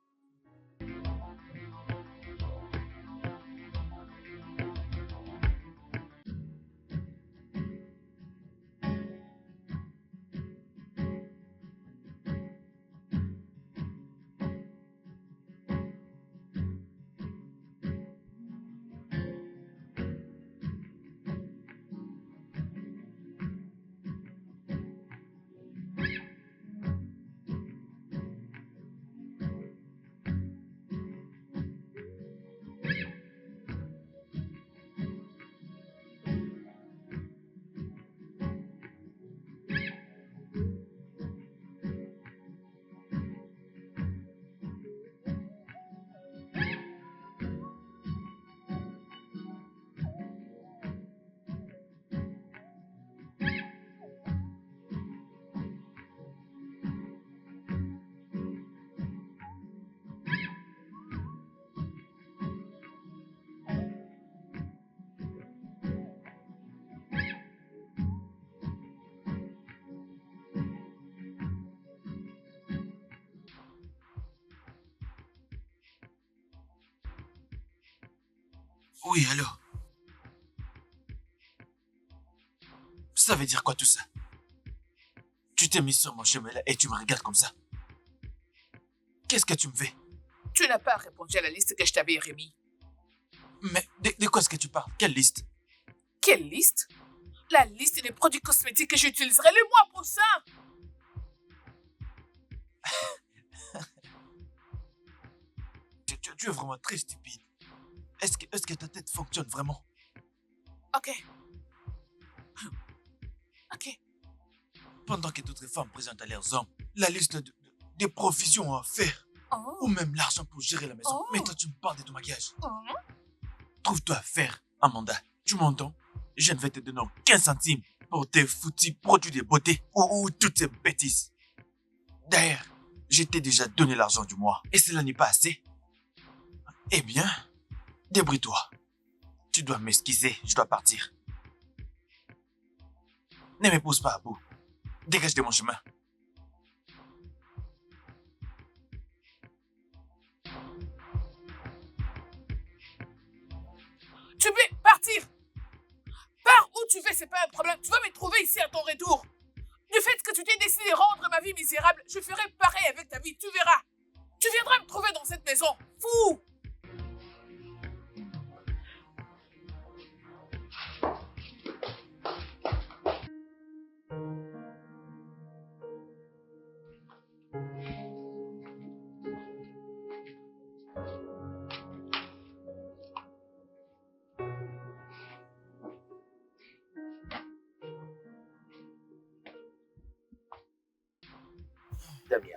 Oui, allô? Ça veut dire quoi tout ça? Tu t'es mis sur mon chemin là et tu me regardes comme ça. Qu'est-ce que tu me fais? Tu n'as pas répondu à la liste que je t'avais remise. Mais de quoi est-ce que tu parles? Quelle liste? Quelle liste? La liste des produits cosmétiques que j'utiliserai le mois prochain. Tu es vraiment très stupide. Est-ce que ta tête fonctionne vraiment? Ok. Ok. Pendant que d'autres femmes présentent à leurs hommes la liste des provisions à faire, ou Oh. même l'argent pour gérer la maison. Oh. Mais toi, tu me parles de ton maquillage. Oh. Trouve-toi à faire, Amanda. Tu m'entends? Je ne vais te donner aucun centime pour tes foutus produits de beauté ou toutes ces bêtises. D'ailleurs, je t'ai déjà donné l'argent du mois et cela n'est pas assez. Eh bien, débrouille-toi. Tu dois m'esquiser, je dois partir. Ne me pousse pas à bout. Dégage de mon chemin. Tu peux partir. Pars où tu veux, c'est pas un problème. Tu vas me trouver ici à ton retour. Du fait que tu t'es décidé de rendre ma vie misérable, je ferai pareil avec ta vie, tu verras. Tu viendras me trouver dans cette maison. Fou. Damien,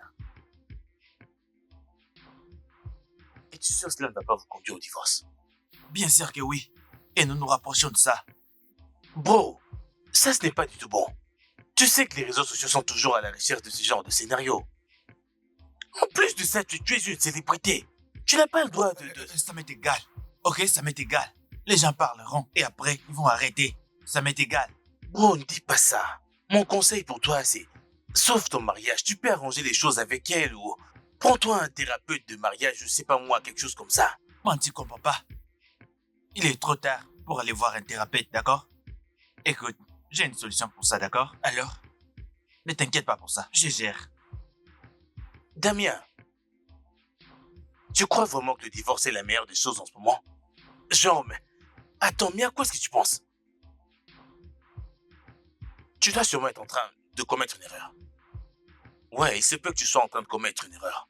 es-tu sûr que cela ne va pas vous conduire au divorce? Bien sûr que oui. Et nous nous rapprochons de ça. Bro, ça ce n'est pas du tout bon. Tu sais que les réseaux sociaux sont toujours à la recherche de ce genre de scénario. En plus de ça, tu es une célébrité. Tu n'as pas le droit de... Ça m'est égal. Ok, ça m'est égal. Les gens parleront et après, ils vont arrêter. Ça m'est égal. Bro, ne dis pas ça. Mon conseil pour toi, c'est... Sauf ton mariage, tu peux arranger les choses avec elle ou... Prends-toi un thérapeute de mariage, je sais pas moi, quelque chose comme ça. Moi, tu comprends pas. Il est trop tard pour aller voir un thérapeute, d'accord? Écoute, j'ai une solution pour ça, d'accord? Alors, ne t'inquiète pas pour ça, je gère. Damien, tu crois vraiment que le divorce est la meilleure des choses en ce moment? Genre, mais... Attends, mais à quoi est-ce que tu penses? Tu dois sûrement être en train de commettre une erreur. Ouais, il se peut que tu sois en train de commettre une erreur.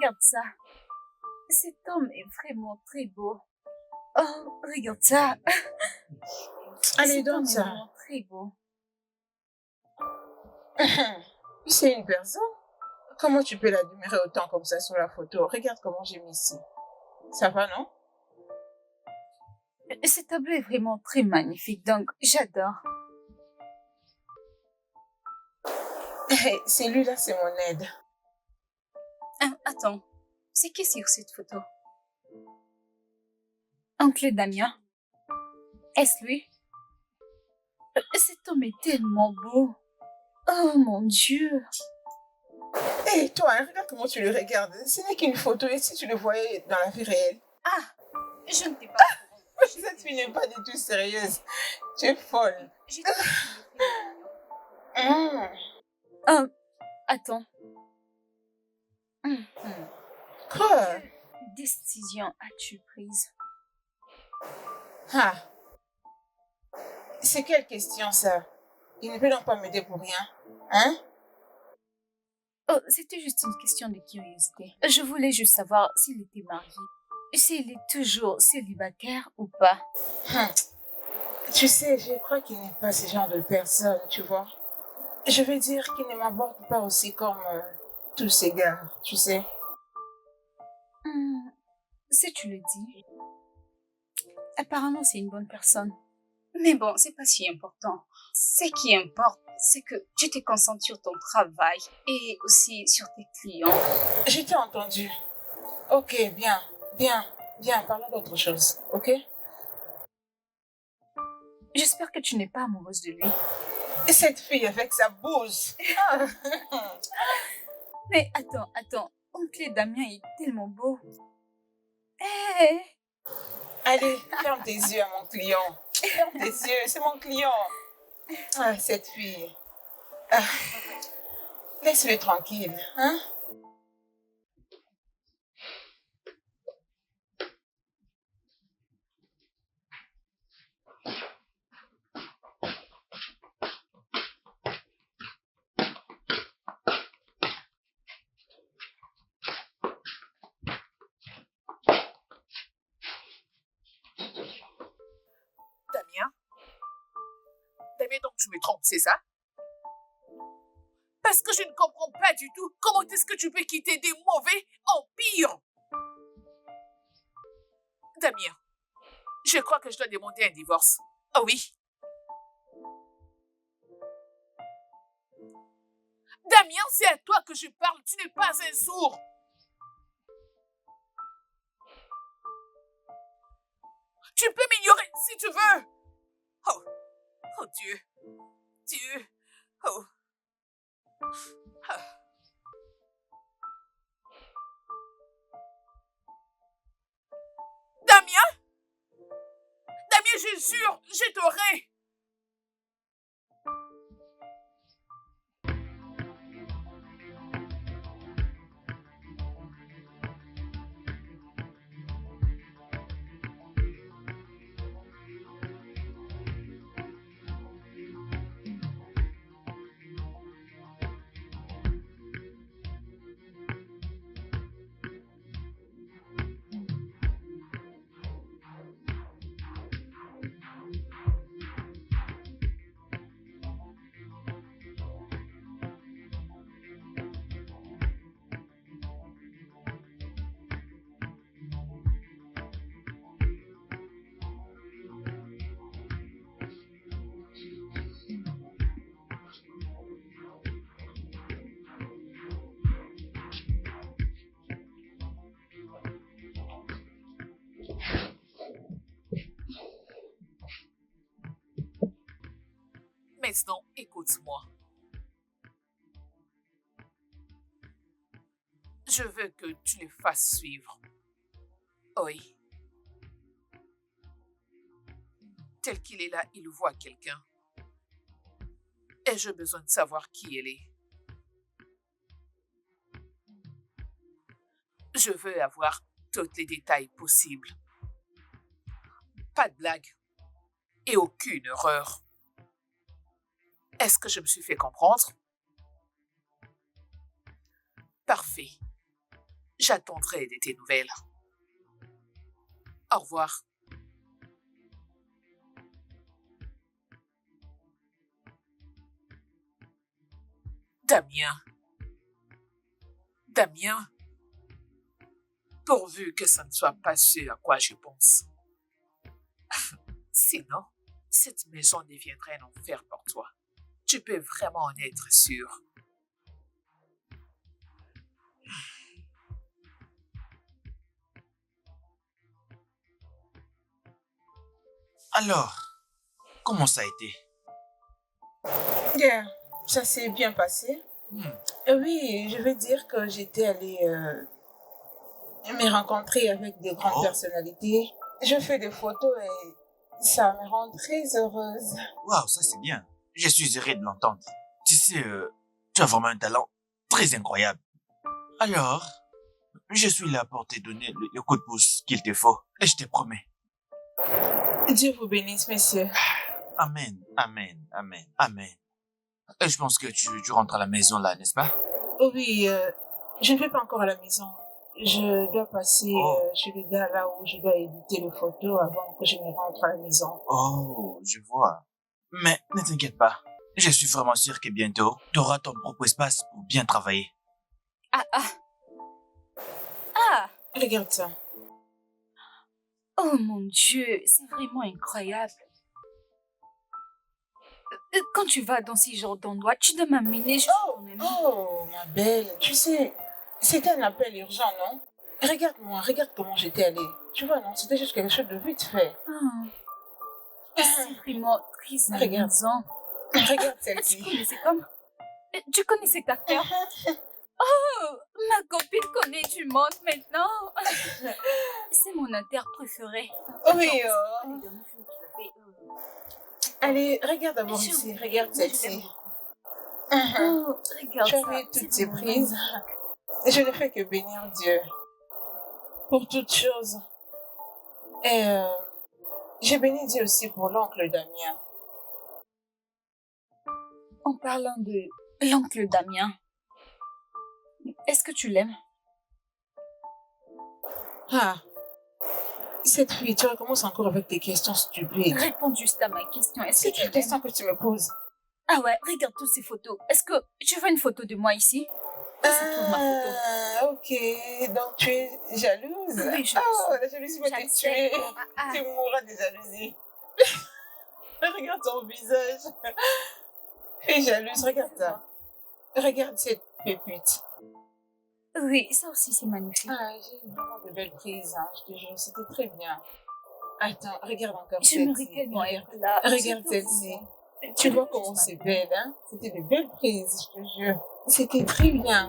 Regarde ça. Cet homme est vraiment très beau. Oh, regarde ça. Allez, Cet homme donne est ça. vraiment très beau. C'est une personne. Comment tu peux l'admirer autant comme ça sur la photo? Regarde comment j'ai mis ici. Ça va, non? Cet tableau est vraiment très magnifique, donc j'adore. Celui-là, c'est mon aide. Attends, c'est qui sur cette photo? Oncle Damien? Est-ce lui? Cet homme est tellement beau. Oh mon Dieu. Hé, toi, hein, regarde comment tu le regardes. Ce n'est qu'une photo. Et si tu le voyais dans la vie réelle? Ah, je ne t'ai pas. Cette fille n'est pas du tout sérieuse. Tu es folle. J'ai trouvé qu'il était mignon. Hum. Attends. Quoi? Quelle décision as-tu prise? Ah. C'est quelle question, ça? Il ne peut donc pas m'aider pour rien. Hein? Oh, c'était juste une question de curiosité. Je voulais juste savoir s'il était marié. S'il est toujours célibataire ou pas. Hum. Tu sais, je crois qu'il n'est pas ce genre de personne, tu vois. Je veux dire qu'il ne m'aborde pas aussi comme tous ces gars, tu sais. Si tu le dis. Apparemment, c'est une bonne personne. Mais bon, c'est pas si important. Ce qui importe, c'est que tu te concentres sur ton travail et aussi sur tes clients. Je t'ai entendu. Ok, bien, parlons d'autre chose, ok? J'espère que tu n'es pas amoureuse de lui. Et cette fille avec sa bouche. Mais attends. Oncle Damien est tellement beau. Hé! Allez, ferme tes yeux à mon client. Ferme tes yeux, c'est mon client. Ah, cette fille. Ah, laisse-le tranquille, hein? Damien? Damien, donc tu me trompes, c'est ça? Parce que je ne comprends pas du tout comment est-ce que tu peux quitter des mauvais en pire. Damien, je crois que je dois demander un divorce. Oh oui. Damien, c'est à toi que je parle, tu n'es pas un sourd. Tu peux m'ignorer si tu veux. Oh, oh Dieu. Dieu. Oh. Ah. Damien? Damien, je jure, je t'aurai. Maintenant, écoute-moi. Je veux que tu le fasses suivre. Oui. Tel qu'il est là, il voit quelqu'un. Et j'ai besoin de savoir qui elle est. Je veux avoir tous les détails possibles. Pas de blague. Et aucune erreur. Est-ce que je me suis fait comprendre? Parfait. J'attendrai de tes nouvelles. Au revoir. Damien. Damien. Pourvu que ça ne soit pas ce à quoi je pense. Sinon, cette maison deviendrait un enfer pour toi. Tu peux vraiment en être sûr. Alors, comment ça a été? Bien, ça s'est bien passé. Hmm. Oui, je veux dire que j'étais allée me rencontrer avec des grandes personnalités. Je fais des photos et ça me rend très heureuse. Waouh, ça c'est bien. Je suis heureux de l'entendre. Tu sais, tu as vraiment un talent très incroyable. Alors, je suis là pour te donner le coup de pouce qu'il te faut. Et je te promets. Dieu vous bénisse, messieurs. Amen, amen, amen, amen. Et je pense que tu rentres à la maison là, n'est-ce pas? Oh oui, je ne vais pas encore à la maison. Je dois passer chez le gars là où je dois éditer les photos avant que je ne rentre à la maison. Oh, je vois. Mais ne t'inquiète pas. Je suis vraiment sûr que bientôt, tu auras ton propre espace pour bien travailler. Regarde ça. Oh mon Dieu, c'est vraiment incroyable. Quand tu vas dans ces genres d'endroits, tu dois m'amener. Oh, ma belle, tu sais, c'était un appel urgent, non? Regarde comment j'étais allée. Tu vois, non, c'était juste quelque chose de vite fait. C'est vraiment très Regarde. amusant. Regarde Tu celle-ci. connaissais comme... Tu connais cet acteur? Oh, ma copine connaît du monde maintenant. C'est mon acteur préféré. Oui, Les derniers films qu'il a fait, Allez, regarde d'abord je- ici. Regarde moi, je l'aime celle-ci. beaucoup. Oh, regarde Tu as ça. vu toutes c'est ces vraiment prises. Je ne fais que bénir Dieu pour toutes choses. Et j'ai béni Dieu aussi pour l'oncle Damien. En parlant de l'oncle Damien, est-ce que tu l'aimes? Ah, cette fille, tu recommences encore avec tes questions stupides. Réponds juste à ma question. Est-ce C'est que tu quelle l'aimes? question que tu me poses? Ah ouais, regarde toutes ces photos. Est-ce que tu veux une photo de moi ici? C'est toute ma photo. Ah, ok. Donc tu es jalouse? Oui, je Oh, le la jalousie va Je le te sais. tuer. Ah, Tu mourras de jalousie. Regarde ton visage. Tu es jalouse, regarde ça. Regarde cette pépite. oui, ça aussi c'est magnifique. Ah, j'ai vraiment de belles prises, hein, je te jure, c'était très bien. Attends, regarde encore J'aimerais celle-ci. tellement Regarde, être là. regarde celle-ci. Tu vois comment c'est belle, hein? C'était de belles prises, je te jure. C'était très bien.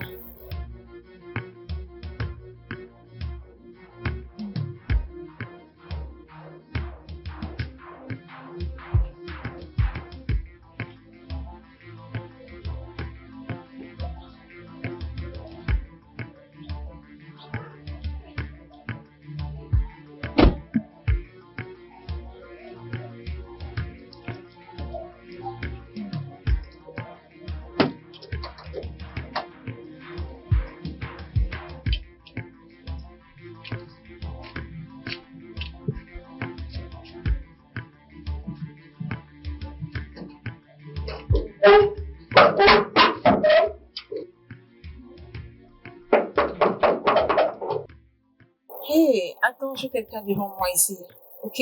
Hé, attends, j'ai quelqu'un devant moi ici. Ok?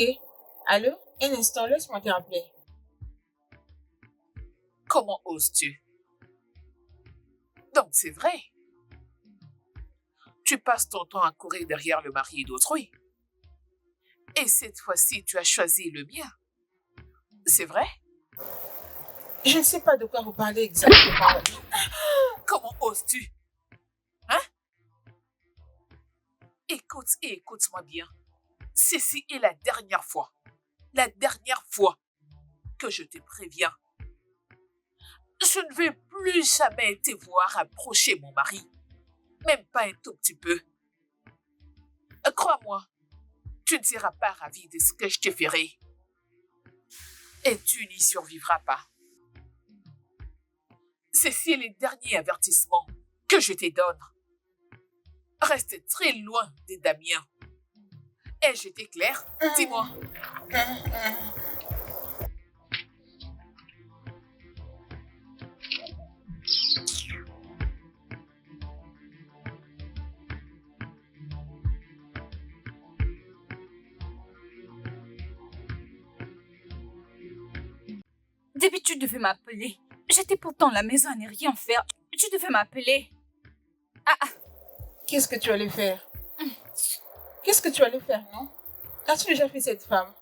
Allô? Un instant, laisse-moi te rappeler. Comment oses-tu? Donc c'est vrai. Tu passes ton temps à courir derrière le mari d'autrui. Et cette fois-ci, tu as choisi le mien. C'est vrai? Je ne sais pas de quoi vous parlez exactement. Comment oses-tu? Hein? Écoute et écoute-moi bien. Ceci est la dernière fois que je te préviens. Je ne vais plus jamais te voir approcher mon mari. Même pas un tout petit peu. Crois-moi, tu ne seras pas ravi de ce que je te ferai. Et tu n'y survivras pas. Ceci est le dernier avertissement que je te donne. Reste très loin de Damien. Ai-je été claire? Dis-moi. Depuis, tu devais m'appeler. J'étais pourtant à la maison à ne rien faire. Tu devais m'appeler. Qu'est-ce que tu allais faire? Qu'est-ce que tu allais faire, non? As-tu déjà fait cette femme?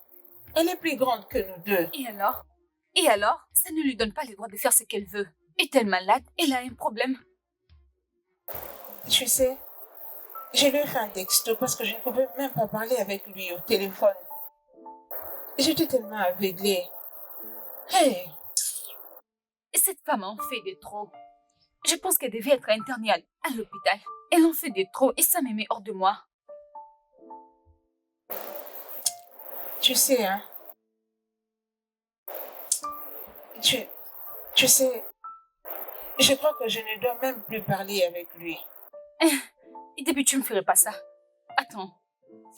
Elle est plus grande que nous deux. Et alors? Et alors? Ça ne lui donne pas le droit de faire ce qu'elle veut. Est-elle malade? Elle a un problème. Tu sais, je lui ai fait un texto parce que je ne pouvais même pas parler avec lui au téléphone. J'étais tellement aveuglée. Hey, Cette femme en fait des trop. Je pense qu'elle devait être internée à l'hôpital. Elle en fait des trop et ça me met hors de moi. tu sais, hein. Tu sais, je crois que je ne dois même plus parler avec lui. Et depuis, tu ne ferais pas ça. Attends.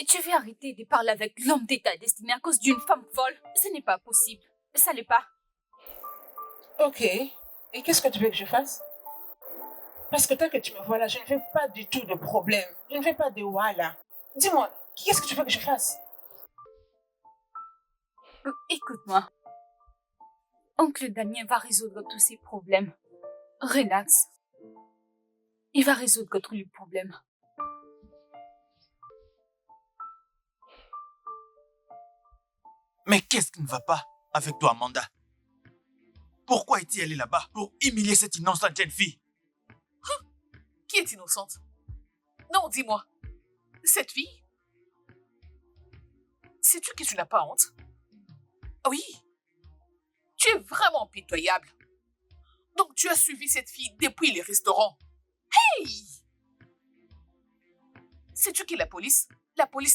Tu veux arrêter de parler avec l'homme de ta destinée à cause d'une femme folle? Ce n'est pas possible. Ça l'est pas. Ok. Et qu'est-ce que tu veux que je fasse? Parce que tant que tu me vois là, je ne fais pas du tout de problème. Je ne fais pas de voilà. Dis-moi, qu'est-ce que tu veux que je fasse? Écoute-moi. Oncle Damien va résoudre tous ses problèmes. Relax. Il va résoudre tous les problèmes. Mais qu'est-ce qui ne va pas avec toi, Amanda? Pourquoi es-tu allée là-bas pour humilier cette innocente jeune fille? Qui est innocente? Non, dis-moi. Cette fille? Sais-tu que tu n'as pas honte? Oui. Tu es vraiment pitoyable. Donc tu as suivi cette fille depuis les restaurants. Hey! Sais-tu que la police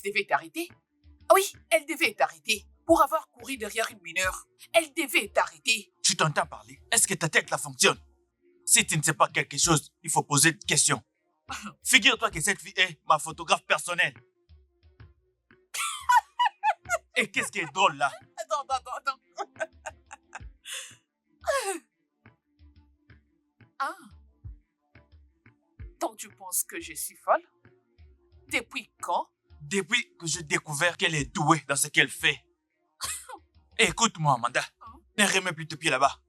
devait t'arrêter? Oui, elle devait être arrêtée pour avoir couru derrière une mineure. Elle devait être arrêtée. Tu t'entends parler? Est-ce que ta tête la fonctionne? Si tu ne sais pas quelque chose, il faut poser des questions. Figure-toi que cette fille est ma photographe personnelle. Et qu'est-ce qui est drôle là? Attends. Ah. Donc tu penses que je suis folle? Depuis quand? Depuis que j'ai découvert qu'elle est douée dans ce qu'elle fait. Écoute-moi, Amanda. Ne remets plus tes pieds là-bas.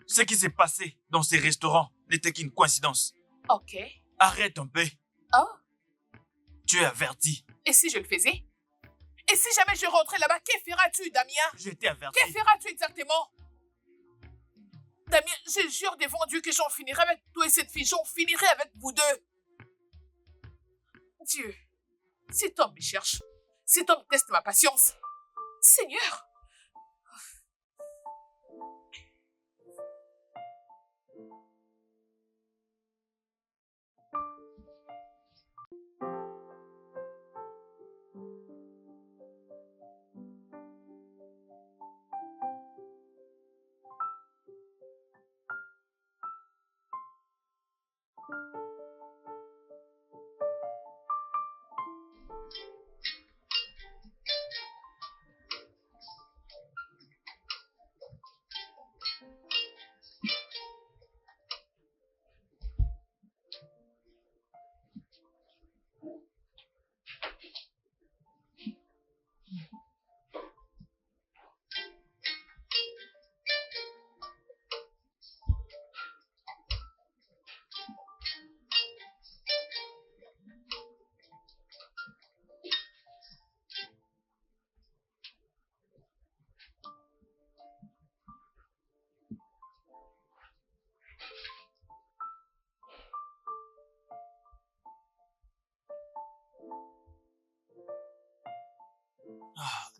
Ce qui s'est passé dans ces restaurants n'était qu'une coïncidence. Ok. Arrête un peu. Oh. Tu es averti. Et si je le faisais? Et si jamais je rentrais là-bas, que feras-tu, Damien? Je t'ai averti. Que feras-tu exactement? Damien, je jure devant Dieu que j'en finirai avec toi et cette fille. J'en finirai avec vous deux. Dieu, cet homme me cherche. Cet homme teste ma patience. Seigneur.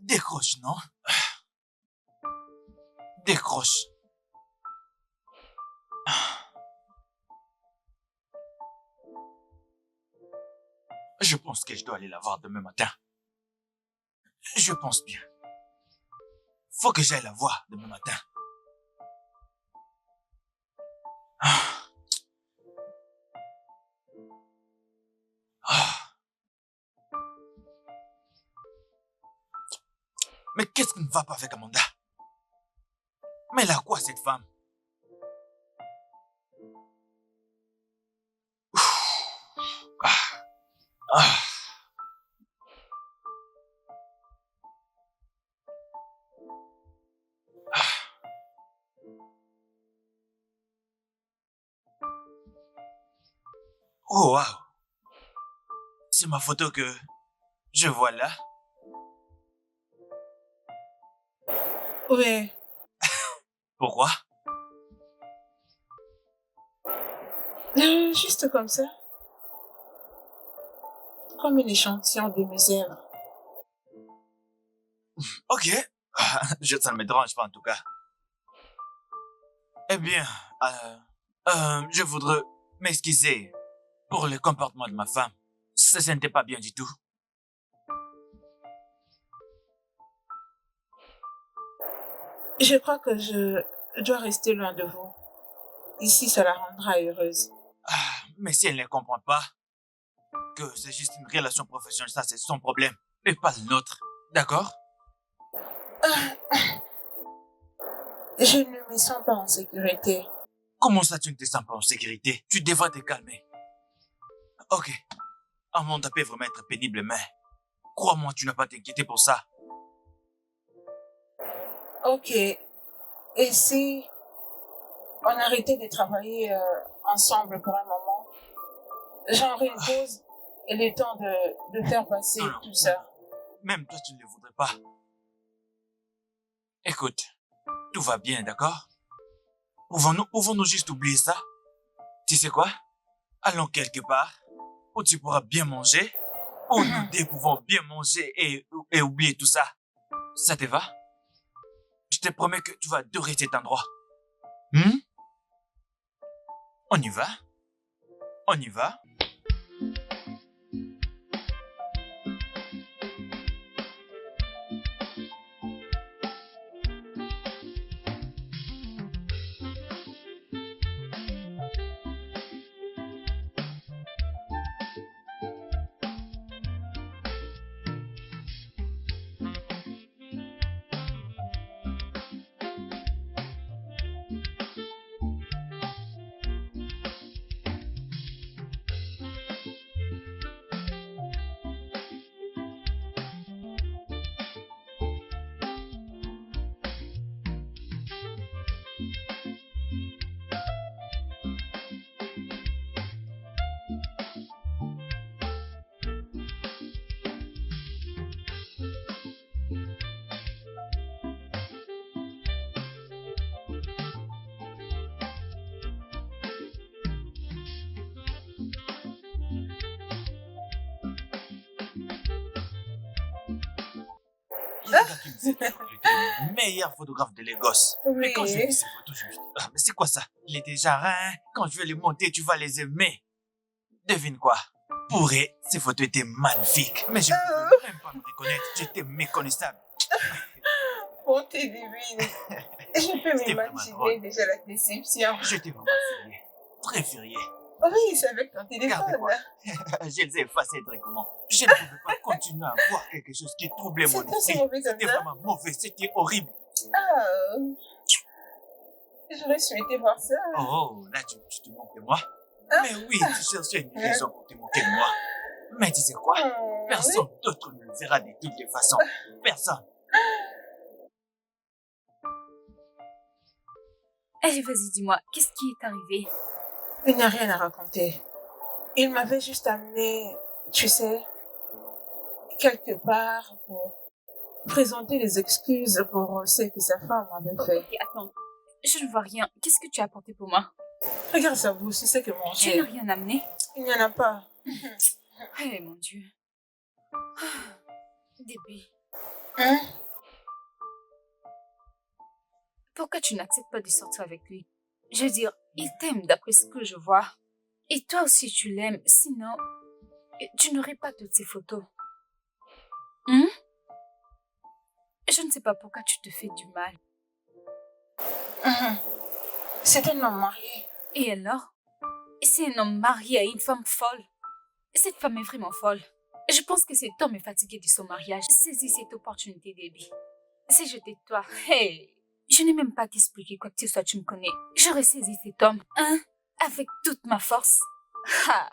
Décroche, non? Décroche. Je pense que je dois aller la voir demain matin. Je pense bien. Faut que j'aille la voir demain matin. Mais qu'est-ce qui ne va pas avec Amanda? Mais elle a quoi, cette femme? Ah. Oh, wow. C'est ma photo que je vois là. Ouais. Pourquoi? Juste comme ça. Comme un échantillon de mes œuvres. Ok. Ça ne me dérange pas en tout cas. Eh bien, je voudrais m'excuser pour le comportement de ma femme. Ça n'était pas bien du tout. Je crois que je dois rester loin de vous. Ici, ça la rendra heureuse. Mais si elle ne comprend pas que c'est juste une relation professionnelle, ça c'est son problème, et pas le nôtre. D'accord? Je ne me sens pas en sécurité. Comment ça tu ne te sens pas en sécurité? Tu devrais te calmer. Ok. Amanda peut vraiment être pénible, mais crois-moi, tu n'as pas à t'inquiéter pour ça. Ok. Et si on arrêtait de travailler ensemble pour un moment? Genre une pause et le temps de faire passer Non. tout ça. Même toi, tu ne le voudrais pas. Écoute, tout va bien, d'accord? Pouvons-nous juste oublier ça? Tu sais quoi? Allons quelque part où tu pourras bien manger, où nous deux pouvons bien manger et oublier tout ça. Ça te va? Je te promets que tu vas adorer cet endroit. On y va? On y va? Il y a un gars qui me dit qu'il était le meilleur photographe de Lagos. Mais quand je vis ces photos, je me dis, ah, mais c'est quoi ça? Il était genre, hein, quand je vais les monter, tu vas les aimer. Devine quoi? Pour eux, ces photos étaient magnifiques. Mais je ne pouvais même pas me reconnaître. J'étais méconnaissable. Bon, t'es divine. Je peux C'était vraiment m'imaginer drôle. déjà la déception. J'étais vraiment furieux. Très furieux. Oui, c'est avec ton téléphone. Regardez-moi. Je les ai effacés directement. Je ne pouvais pas continuer à voir quelque chose qui troublait mon C'était si esprit. mauvais comme C'était ça. vraiment mauvais. C'était horrible. Ah, j'aurais souhaité voir ça. Oh, là, tu te moques de moi. Ah. Mais oui, tu cherchais une raison pour te moquer de moi. Mais tu sais quoi? Personne d'autre ne le verra de toutes les façons. Personne. Allez, vas-y, dis-moi, qu'est-ce qui est arrivé? Il n'y a rien à raconter. Il m'avait juste amené, tu sais, quelque part pour présenter les excuses pour ce que sa femme avait fait. Ok, attends, je ne vois rien. Qu'est-ce que tu as apporté pour moi? Regarde sa bouche, c'est que Tu manger. n'as rien amené? Il n'y en a pas. Eh, mon Dieu. Début, Hein? pourquoi tu n'acceptes pas de sortir avec lui? Je veux dire, il t'aime d'après ce que je vois. Et toi aussi, tu l'aimes. Sinon, tu n'aurais pas toutes ces photos. Je ne sais pas pourquoi tu te fais du mal. C'est un homme marié. Et alors? C'est un homme marié à une femme folle. Cette femme est vraiment folle. Je pense que cet homme est fatigué de son mariage. Saisis cette opportunité, Debbie. Si j'étais toi, hey, je n'ai même pas à t'expliquer quoi que ce soit, tu me connais. J'aurais saisi cet homme, hein, avec toute ma force. Ha.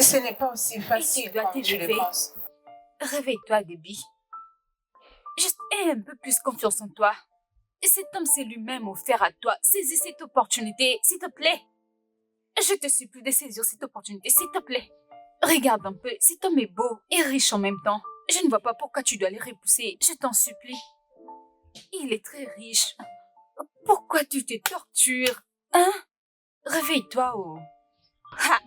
Ce n'est pas aussi facile dois comme tu le t'élever. penses. Réveille-toi, Debbie. Juste aie un peu plus confiance en toi. Cet homme s'est lui-même offert à toi. Saisis cette opportunité, s'il te plaît. Je te supplie de saisir cette opportunité, s'il te plaît. Regarde un peu, cet homme est beau et riche en même temps. Je ne vois pas pourquoi tu dois les repousser. Je t'en supplie. Il est très riche. Pourquoi tu te tortures? Hein? Réveille-toi, oh. Ha!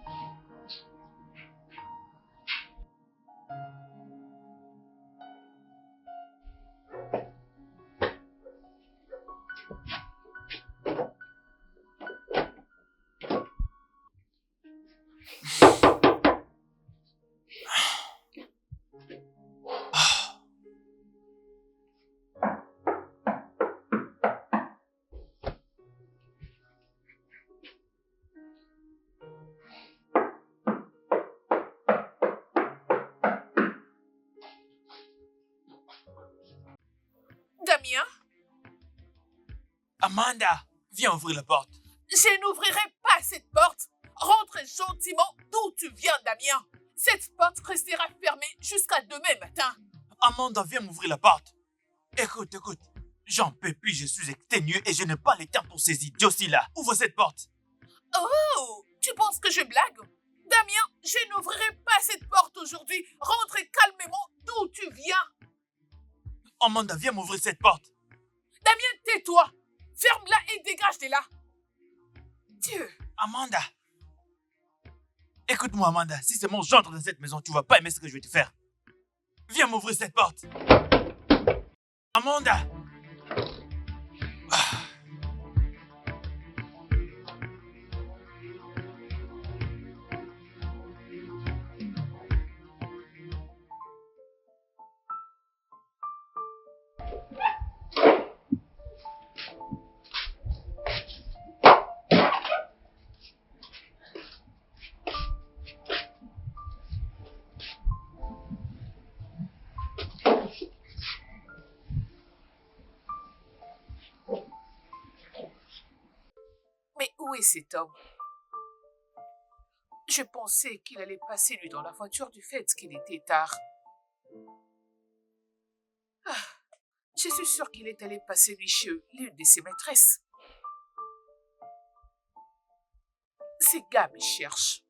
Damien, Amanda, viens ouvrir la porte. je n'ouvrirai pas cette porte. Rentre gentiment d'où tu viens, Damien. Cette porte restera fermée jusqu'à demain matin. Amanda, viens m'ouvrir la porte. Écoute. J'en peux plus, je suis exténué et je n'ai pas le temps pour ces idiots-ci là. Ouvre cette porte. Oh, tu penses que je blague? Damien, je n'ouvrirai pas cette porte aujourd'hui. Rentre calmement d'où tu viens. Amanda, viens m'ouvrir cette porte. Damien, tais-toi. Ferme-la et dégage de là. Dieu. Amanda. Écoute-moi, Amanda. Si c'est mon j'entre dans cette maison, tu vas pas aimer ce que je vais te faire. Viens m'ouvrir cette porte. Amanda. Ah. Mais où est cet homme? Je pensais qu'il allait passer lui dans la voiture du fait qu'il était tard. Ah, je suis sûre qu'il est allé passer lui chez l'une de ses maîtresses. Ces gars me cherchent.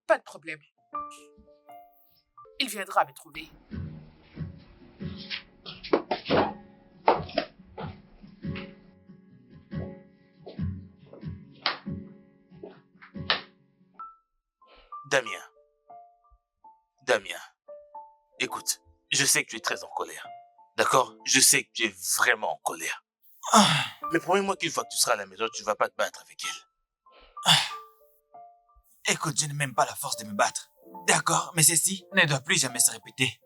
Pas de problème. Il viendra me trouver. Damien, écoute, je sais que tu es très en colère. D'accord? Je sais que tu es vraiment en colère. Ah. Mais promets-moi qu'une fois que tu seras à la maison, tu ne vas pas te battre avec elle. Écoute, je n'ai même pas la force de me battre. D'accord, mais ceci ne doit plus jamais se répéter.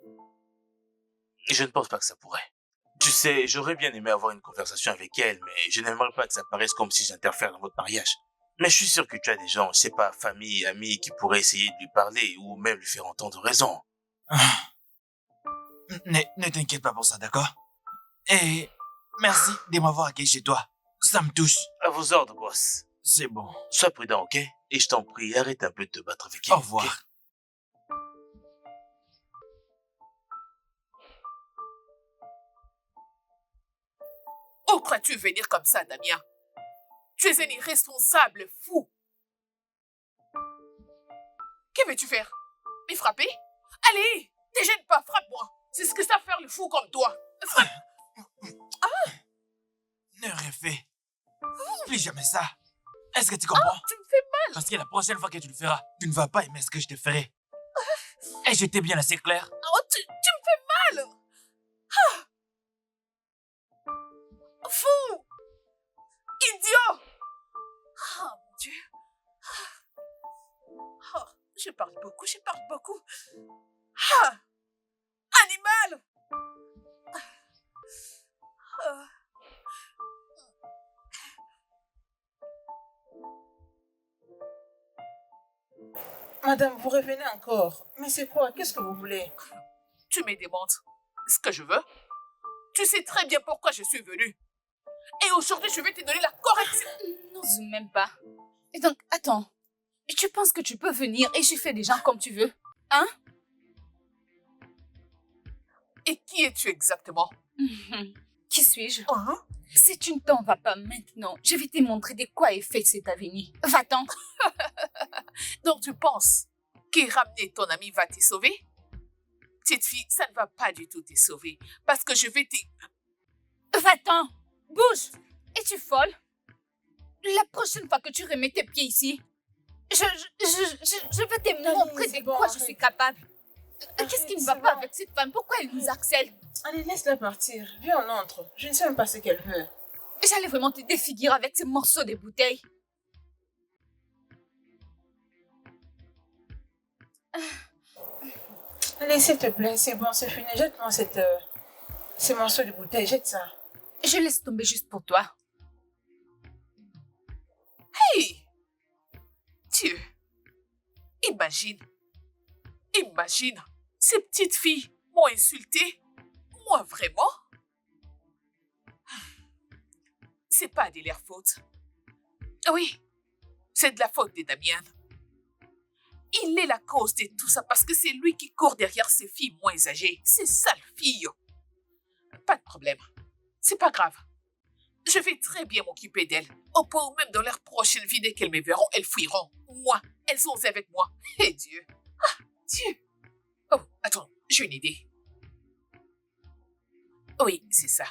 Et je ne pense pas que ça pourrait. Tu sais, j'aurais bien aimé avoir une conversation avec elle, mais je n'aimerais pas que ça paraisse comme si j'interfère dans votre mariage. Mais je suis sûr que tu as des gens, je sais pas, famille, amis, qui pourraient essayer de lui parler ou même lui faire entendre raison. Ne t'inquiète pas pour ça, d'accord? Et merci de m'avoir accueilli chez toi. Ça me touche. À vos ordres, boss. C'est bon. Sois prudent, ok? Et je t'en prie, arrête un peu de te battre avec elle. Au revoir. Ok? Où crois-tu venir comme ça, Damien? Tu es un irresponsable fou. Que veux-tu faire? Me frapper? Allez, te gêne pas, frappe-moi. C'est ce que ça fait le fou comme toi. Frappe. Ne refais plus jamais ça. Est-ce que tu comprends? Tu me fais mal. Parce que la prochaine fois que tu le feras, tu ne vas pas aimer ce que je te ferai. Et j'étais bien assez clair. Oh, tu me fais mal. Fou. Idiot. Oh, mon Dieu. Oh, je parle beaucoup. Ah, animal. Ah. Madame, vous revenez encore. Mais c'est quoi? Qu'est-ce que vous voulez? Tu me demandes ce que je veux. Tu sais très bien pourquoi je suis venue. Et aujourd'hui, je vais te donner la correction. N'ose même pas. Et donc, attends. Et tu penses que tu peux venir et je fais des gens comme tu veux? Hein? Et qui es-tu exactement? Qui suis-je? Hein? Si tu ne t'en vas pas maintenant, je vais te montrer de quoi est fait cet avenir. Va-t'en. Donc tu penses que ramener ton ami va te sauver? Petite fille, ça ne va pas du tout te sauver. Parce que je vais te... Va-t'en. Bouge. Es-tu folle? La prochaine fois que tu remets tes pieds ici, je vais te montrer de quoi je suis capable. Qu'est-ce qui ne va pas avec cette femme? Pourquoi elle nous harcèle? Allez, laisse-la partir. Viens, on entre. Je ne sais même pas ce qu'elle veut. J'allais vraiment te défigurer avec ces morceaux de bouteille. Allez, s'il te plaît, c'est bon, c'est fini. Jette-moi ces morceaux de bouteille. Jette ça. Je laisse tomber juste pour toi. Hey! Dieu! Imagine, ces petites filles m'ont insulté. Moi, vraiment? C'est pas de leur faute. Oui, c'est de la faute de Damien. Il est la cause de tout ça parce que c'est lui qui court derrière ces filles moins âgées. Ces sales filles. Pas de problème. C'est pas grave. Je Je vais très bien m'occuper d'elles. Au point où même dans leur prochaine vie, dès qu'elles me verront, elles fuiront. Moi, elles sont avec moi. Et Dieu. Ah, Dieu. Oh, attends, j'ai une idée. Oui, c'est ça.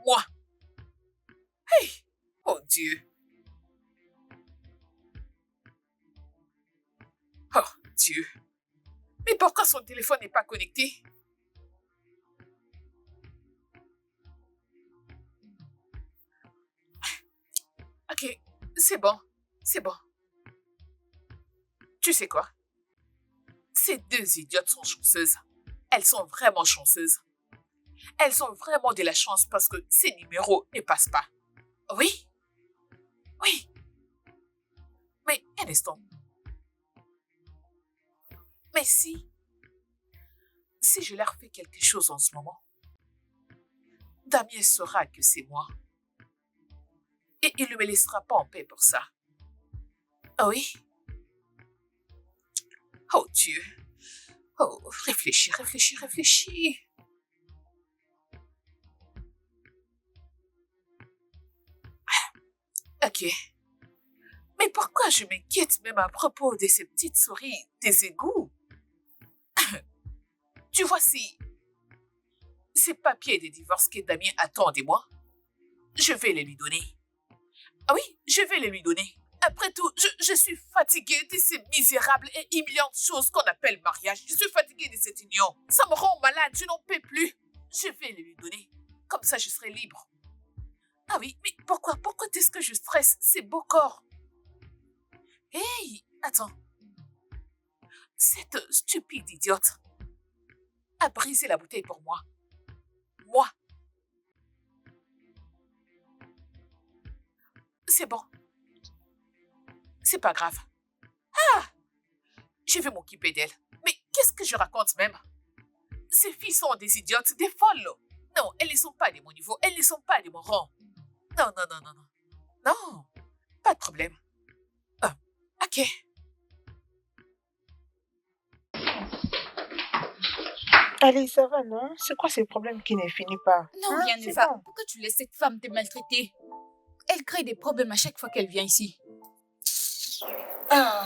Moi. Hey, oh Dieu. Oh Dieu. Mais pourquoi son téléphone n'est pas connecté? Ok, c'est bon, c'est bon. Tu sais quoi? Ces deux idiotes sont chanceuses. Elles sont vraiment chanceuses. Elles ont vraiment de la chance parce que ces numéros ne passent pas. Oui? Oui. Mais un instant. Mais si je leur fais quelque chose en ce moment, Damien saura que c'est moi. Et il ne me laissera pas en paix pour ça. Ah oui? Oh Dieu. Oh, réfléchis, réfléchis, réfléchis. Ok. Mais pourquoi je m'inquiète même à propos de ces petites souris des égouts? Tu vois, si ces papiers de divorce que Damien attend de moi, je vais les lui donner. Ah oui, je vais les lui donner. Après tout, je suis fatiguée de ces misérables et humiliantes choses qu'on appelle mariage. Je suis fatiguée de cette union. Ça me rend malade, je n'en peux plus. Je vais les lui donner. Comme ça, je serai libre. Ah oui, mais pourquoi est-ce que je stresse ces beaux corps? Hey, attends. Cette stupide idiote a brisé la bouteille pour moi. Moi. C'est bon. C'est pas grave. Ah! Je vais m'occuper d'elle. Mais qu'est-ce que je raconte même? Ces filles sont des idiotes, des folles. Non, elles ne sont pas de mon niveau. Elles ne sont pas de mon rang. Non, non, non, non, non. Non, pas de problème. Ah, ok. Allez, ça va, non? C'est quoi ces problèmes qui ne finissent pas? Non, Hein, rien ne c'est va. bon. Pourquoi tu laisses cette femme te maltraiter? Elle crée des problèmes à chaque fois qu'elle vient ici. Ah.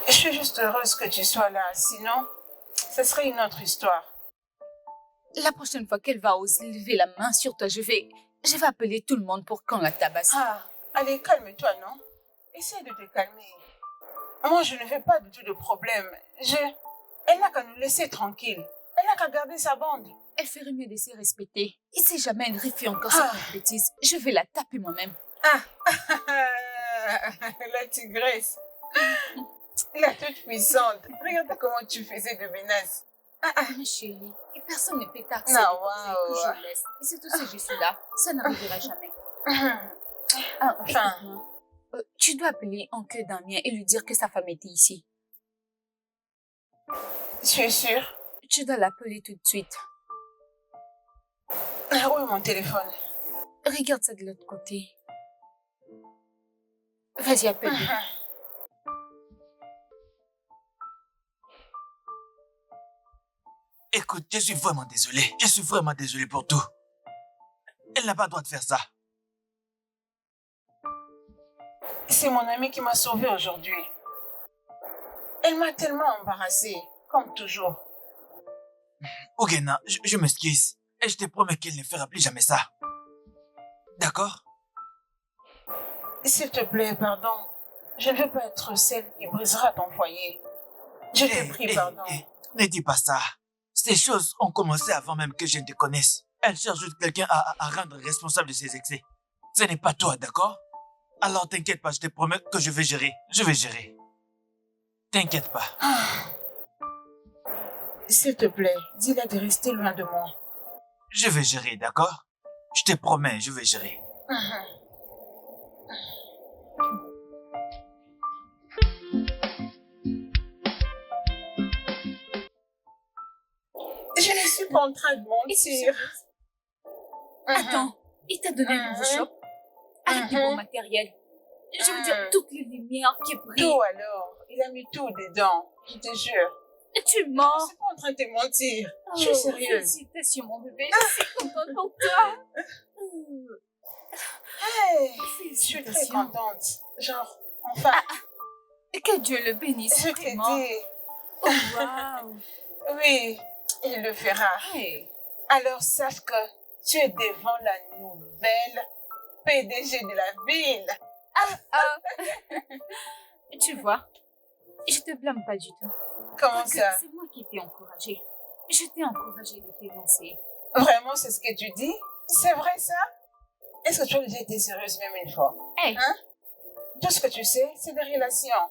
Je suis juste heureuse que tu sois là. Sinon, ce serait une autre histoire. La prochaine fois qu'elle va oser lever la main sur toi, je vais appeler tout le monde pour qu'on la tabasse. Ah, allez, calme-toi, non? Essaie de te calmer. Moi, je ne veux pas du tout de problème. Elle n'a qu'à nous laisser tranquilles. Elle n'a qu'à garder sa bande. Elle ferait mieux de se respecter. Et si jamais elle refait encore cette bêtise, je vais la taper moi-même. Ah, la tigresse. La toute puissante. Regarde comment tu faisais de menaces. Ma chérie, et personne ne peut t'accepter Non, que wow. je laisse. Et surtout si je suis là, ça n'arrivera jamais. Enfin. Écoute-moi. Tu dois appeler oncle Damien et lui dire que sa femme était ici. Tu es sûre? Tu dois l'appeler tout de suite. Ah oui, mon téléphone. Regarde ça de l'autre côté. Vas-y, appelle-le. Écoute, je suis vraiment désolé. Je suis vraiment désolé pour tout. Elle n'a pas le droit de faire ça. C'est mon amie qui m'a sauvée aujourd'hui. Elle m'a tellement embarrassée, comme toujours. Ogena, je m'excuse. Et je te promets qu'elle ne fera plus jamais ça. D'accord? S'il te plaît, pardon. Je ne veux pas être celle qui brisera ton foyer. Je te prie, pardon. Ne dis pas ça. Ces choses ont commencé avant même que je ne te connaisse. Elle cherche juste quelqu'un à rendre responsable de ses excès. Ce n'est pas toi, d'accord? Alors t'inquiète pas, je te promets que je vais gérer. Je vais gérer. T'inquiète pas. S'il te plaît, dis-la de rester loin de moi. Je vais gérer, d'accord? Je te promets, je vais gérer. Je ne suis pas en train de mentir. Attends, il t'a donné un nouveau shop avec du bon matériel. Je veux dire, toutes les lumières qui brillent. Tout alors. Il a mis tout dedans. Je te jure. Tu Je mens. suis pas en train de te mentir. Je suis sérieuse. Félicitations, mon bébé. Je suis contente pour toi. Hey, je suis très Félicitations. contente. Genre, enfin, Et que Dieu le bénisse. je t'ai vraiment. dit. Oh, waouh. Oui, il le fera. Hey. Alors sache que tu es devant la nouvelle PDG de la ville. Ah. Tu vois, je te blâme pas du tout. Comment Parce que ça? c'est moi qui t'ai encouragé. Je t'ai encouragé de t'élancer. Vraiment, c'est ce que tu dis? C'est vrai ça? Est-ce que tu as déjà été sérieuse même une fois? Hey. Hein? Tout ce que tu sais, c'est des relations.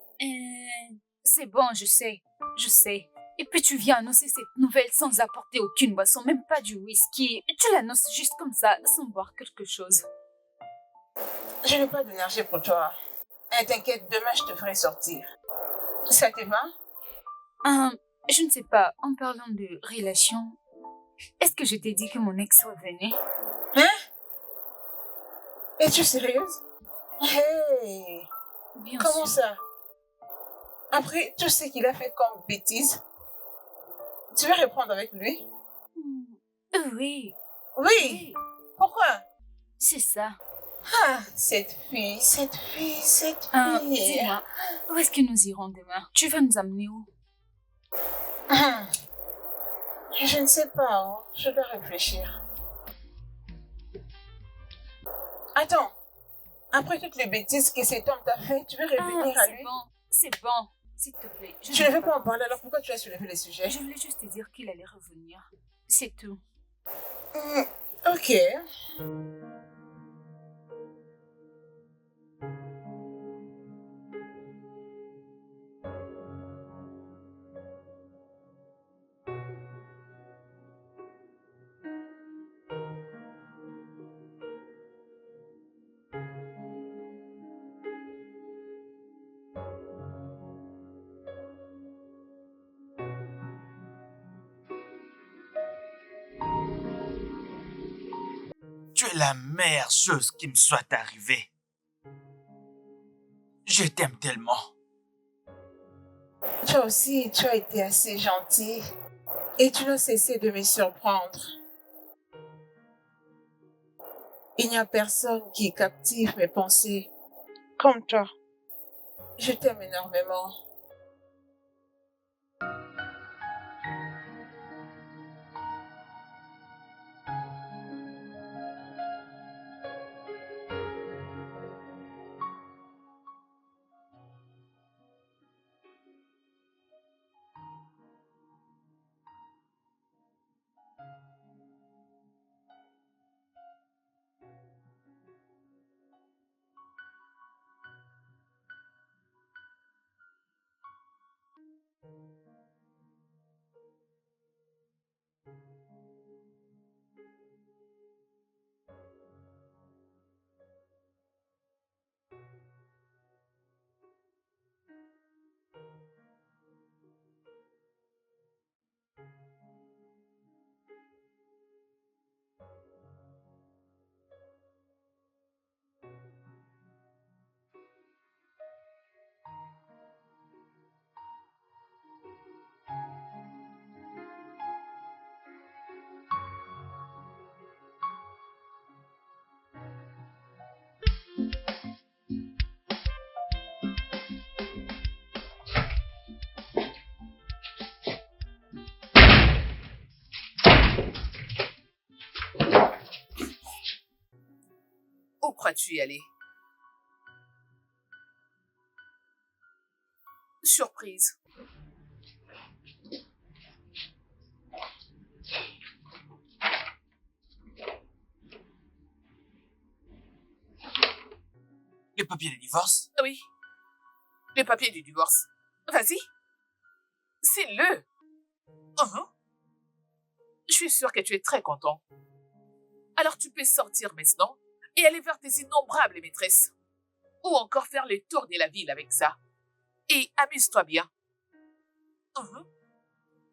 C'est bon, je sais. Je sais. Et puis tu viens annoncer cette nouvelle sans apporter aucune boisson, même pas du whisky. Tu l'annonces juste comme ça, sans boire quelque chose. Je n'ai pas d'énergie pour toi. T'inquiète, demain je te ferai sortir. Ça te va? Je ne sais pas, en parlant de relation, est-ce que je t'ai dit que mon ex revenait? Hein? Es-tu sérieuse? Hey! Bien Comment sûr. ça? Après tout ce qu'il a fait comme bêtise, tu veux reprendre avec lui? Oui, Oui! oui, Pourquoi? c'est ça. Ah, cette fille. Dis-moi, où est-ce que nous irons demain? Tu vas nous amener où? Je ne sais pas, hein. Je dois réfléchir. Attends, après toutes les bêtises que cet homme t'a fait, tu veux revenir à lui? C'est bon, s'il te plaît. Tu ne veux pas en parler, alors pourquoi tu as soulevé le sujet? Je voulais juste te dire qu'il allait revenir. C'est tout. Ok. Tu es la meilleure chose qui me soit arrivée. Je t'aime tellement. Toi aussi, tu as été assez gentil. Et tu n'as cessé de me surprendre. Il n'y a personne qui captive mes pensées comme toi. Je t'aime énormément. Où crois-tu y aller? Surprise. Les papiers de divorce? Oui. Les papiers du divorce. Vas-y. C'est le. Je suis sûre que tu es très content. Alors tu peux sortir maintenant et aller vers tes innombrables maîtresses. Ou encore faire le tour de la ville avec ça. Et amuse-toi bien.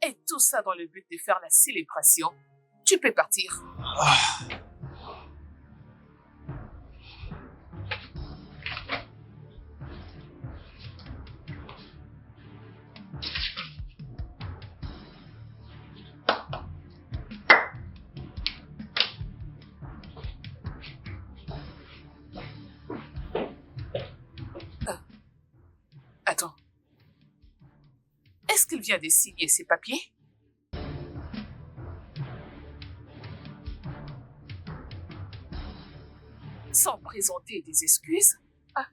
Et tout ça dans le but de faire la célébration. Tu peux partir. Est-ce qu'il vient de signer ses papiers? Sans présenter des excuses? Ah.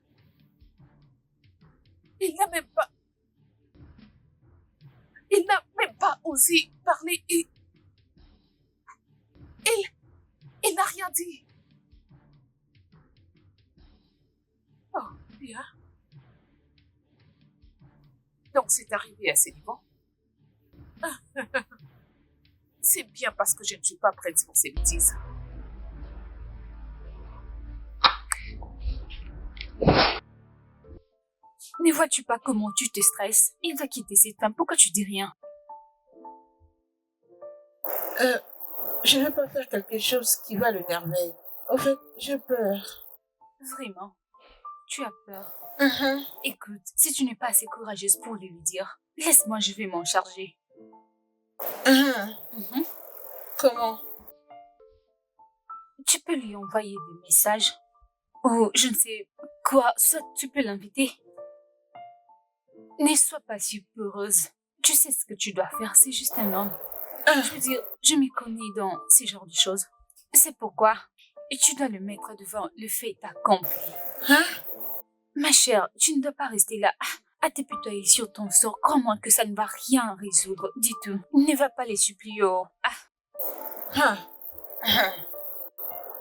Il n'a même pas... Il n'a même pas osé parler et... Il n'a rien dit. Oh, bien. Donc c'est arrivé à ce niveau. C'est bien parce que je ne suis pas prête pour ces bêtises. Ne vois-tu pas comment tu te stresses? Il va quitter cette femme, pourquoi tu dis rien? Je ne veux pas faire quelque chose qui va l'énerver. Au fait, j'ai peur. Vraiment? Tu as peur? Mhm. Écoute, si tu n'es pas assez courageuse pour lui dire, laisse-moi, je vais m'en charger. Mhm. Mhm. Comment? Tu peux lui envoyer des messages ou je ne sais quoi, soit tu peux l'inviter. Ne sois pas si peureuse. Tu sais ce que tu dois faire, c'est juste un homme. Je veux dire, je m'y connais dans ce genre de choses. C'est pourquoi tu dois le mettre devant le fait accompli. Hein? Ma chère, tu ne dois pas rester là à t'épitoyer sur ton sort. Crois-moi que ça ne va rien résoudre du tout. Ne va pas les supplier. Oh. Ah. Ah.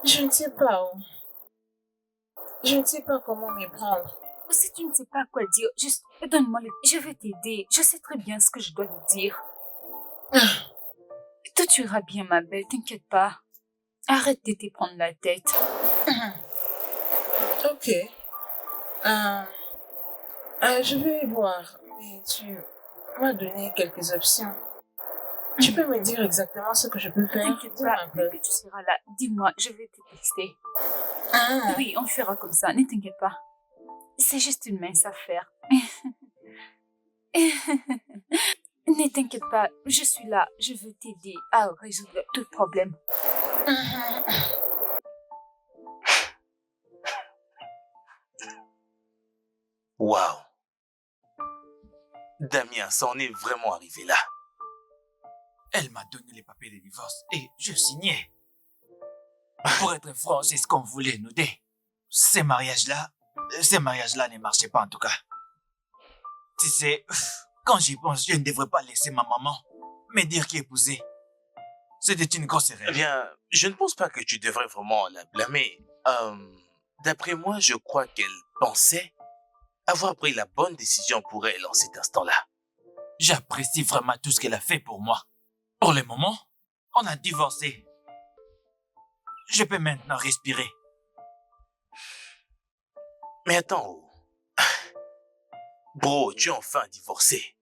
Je ne sais pas où. Je ne sais pas comment m'y prendre. Si tu ne sais pas quoi dire, juste donne-moi le... Je vais t'aider. Je sais très bien ce que je dois lui dire. Tout ira bien, ma belle, t'inquiète pas. Arrête de te prendre la tête. Ok. Je vais voir, mais tu m'as donné quelques options. Tu peux me dire exactement ce que je peux faire? T'inquiète Dis-moi pas, un dès peu. que tu seras là, dis-moi, je vais te texter. Ah. Oui, on fera comme ça, ne t'inquiète pas. C'est juste une mince affaire. Ne t'inquiète pas, je suis là, je veux t'aider à résoudre tout problème. Waouh. Damien s'en est vraiment arrivé là. Elle m'a donné les papiers de divorce et je signais. Pour être franc, c'est ce qu'on voulait nous dire. Ces mariages-là ne marchaient pas en tout cas. Tu sais, quand j'y pense, je ne devrais pas laisser ma maman me dire qu'épouser. C'était une grosse erreur. Eh bien, je ne pense pas que tu devrais vraiment la blâmer. D'après moi, je crois qu'elle pensait avoir pris la bonne décision pour elle en cet instant-là. J'apprécie vraiment tout ce qu'elle a fait pour moi. Pour le moment, on a divorcé. Je peux maintenant respirer. Mais attends, oh. Bro, tu es enfin divorcé.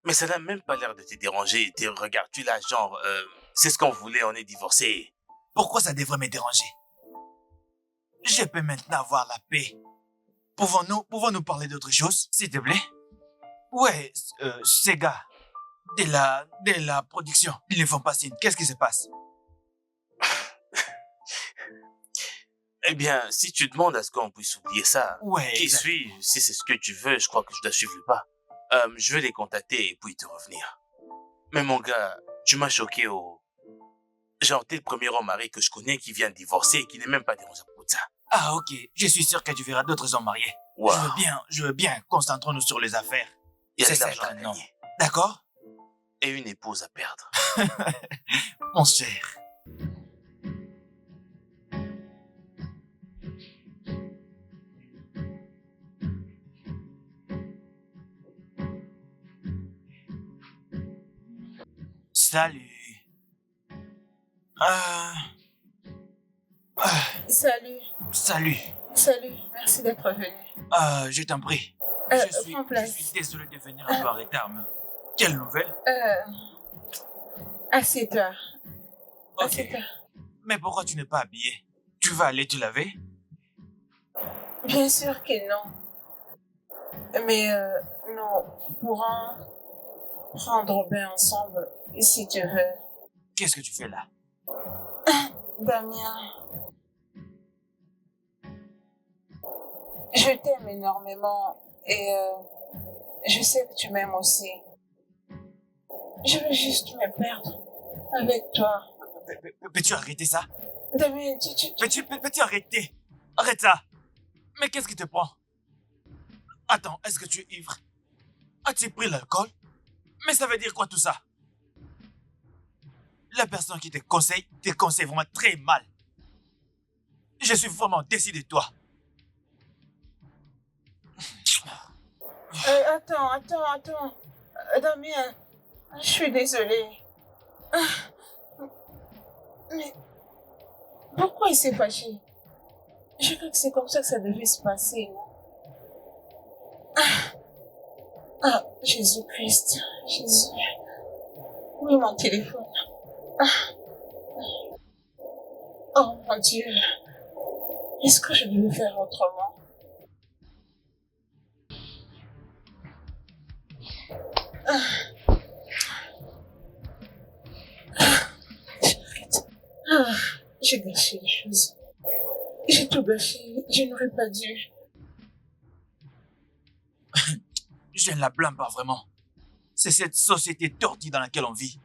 Mais ça n'a même pas l'air de te déranger. Regarde-tu là, genre, c'est ce qu'on voulait, on est divorcé. Pourquoi ça devrait me déranger? Je peux maintenant avoir la paix. Pouvons-nous parler d'autre chose, s'il te plaît? Ouais, ces gars de la production, ils ne font pas signe. Qu'est-ce qui se passe? Eh bien, si tu demandes à ce qu'on puisse oublier ça, Ouais, qui exact. suis, si c'est ce que tu veux, je crois que je dois suivre le pas. Je vais les contacter et puis te revenir. Mais mon gars, tu m'as choqué au... Genre, t'es le premier homme marié que je connais qui vient de divorcer et qui n'est même pas dérangé pour ça. Ah, ok. Je suis sûr que tu verras d'autres hommes mariés. Wow. Je veux bien. Concentrons-nous sur les affaires. Il y a C'est de l'argent à certain, non. gagner. D'accord? Et une épouse à perdre. Mon cher. Salut. Salut. Salut. Salut. Merci d'être venu. Je t'en prie. Prends Je place. suis désolé de venir un peu en retard, mais... Quelle nouvelle? Assieds-toi. Ok. Assieds-toi. Mais pourquoi tu n'es pas habillé? Tu vas aller te laver? Bien sûr que non. Mais nous pourrons prendre bain ensemble si tu veux. Qu'est-ce que tu fais là? Damien, je t'aime énormément et je sais que tu m'aimes aussi. Je veux juste me perdre avec toi. Peux-tu arrêter ça? Damien, Peux-tu arrêter? Arrête ça! Mais qu'est-ce qui te prend? Attends, est-ce que tu es ivre? As-tu pris l'alcool? Mais ça veut dire quoi tout ça? La personne qui te conseille vraiment très mal. Je suis vraiment décidé de toi. Attends. Damien, je suis désolée. Mais pourquoi il s'est fâché? Je crois que c'est comme ça que ça devait se passer. Jésus-Christ. Jésus. Oui, mon téléphone. Oh mon Dieu. Est-ce que je devais faire autrement? J'ai gâché les choses. J'ai tout gâché. Je n'aurais pas dû. Je ne la blâme pas vraiment. C'est cette société tortue dans laquelle on vit.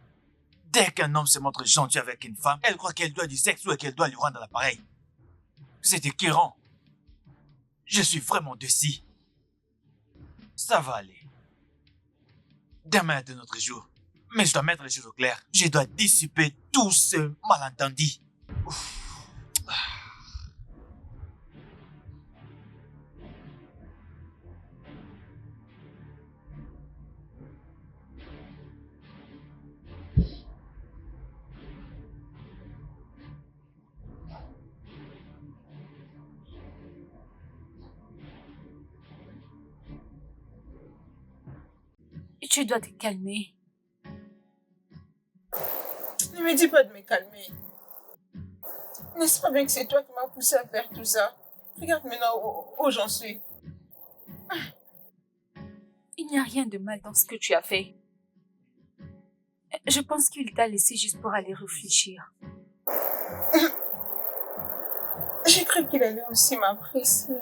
Dès qu'un homme se montre gentil avec une femme, elle croit qu'elle doit du sexe ou qu'elle doit lui rendre l'appareil. C'est écœurant. Je suis vraiment déçu. Ça va aller. Demain est un autre jour. Mais je dois mettre les choses au clair. Je dois dissiper tout ce malentendu. Ouf. Tu dois te calmer. Ne me dis pas de me calmer. N'est-ce pas bien que c'est toi qui m'as poussé à faire tout ça? Regarde maintenant où j'en suis. Il n'y a rien de mal dans ce que tu as fait. Je pense qu'il t'a laissé juste pour aller réfléchir. J'ai cru qu'il allait aussi m'apprécier.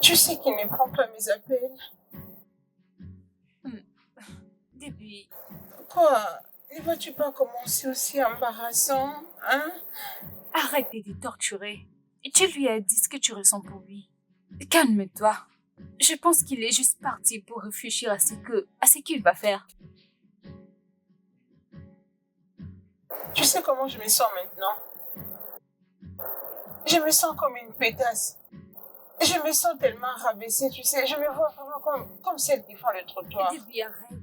Tu sais qu'il ne prend pas mes appels. Début, Quoi? Ne vois-tu pas comment c'est aussi embarrassant, hein? arrête de te torturer. Tu lui as dit ce que tu ressens pour lui. Calme-toi. Je pense qu'il est juste parti pour réfléchir à ce qu'il va faire. Tu sais comment je me sens maintenant? Je me sens comme une pétasse. Je me sens tellement rabaissée, tu sais. Je me vois vraiment comme celle qui fend le trottoir. Début, arrête.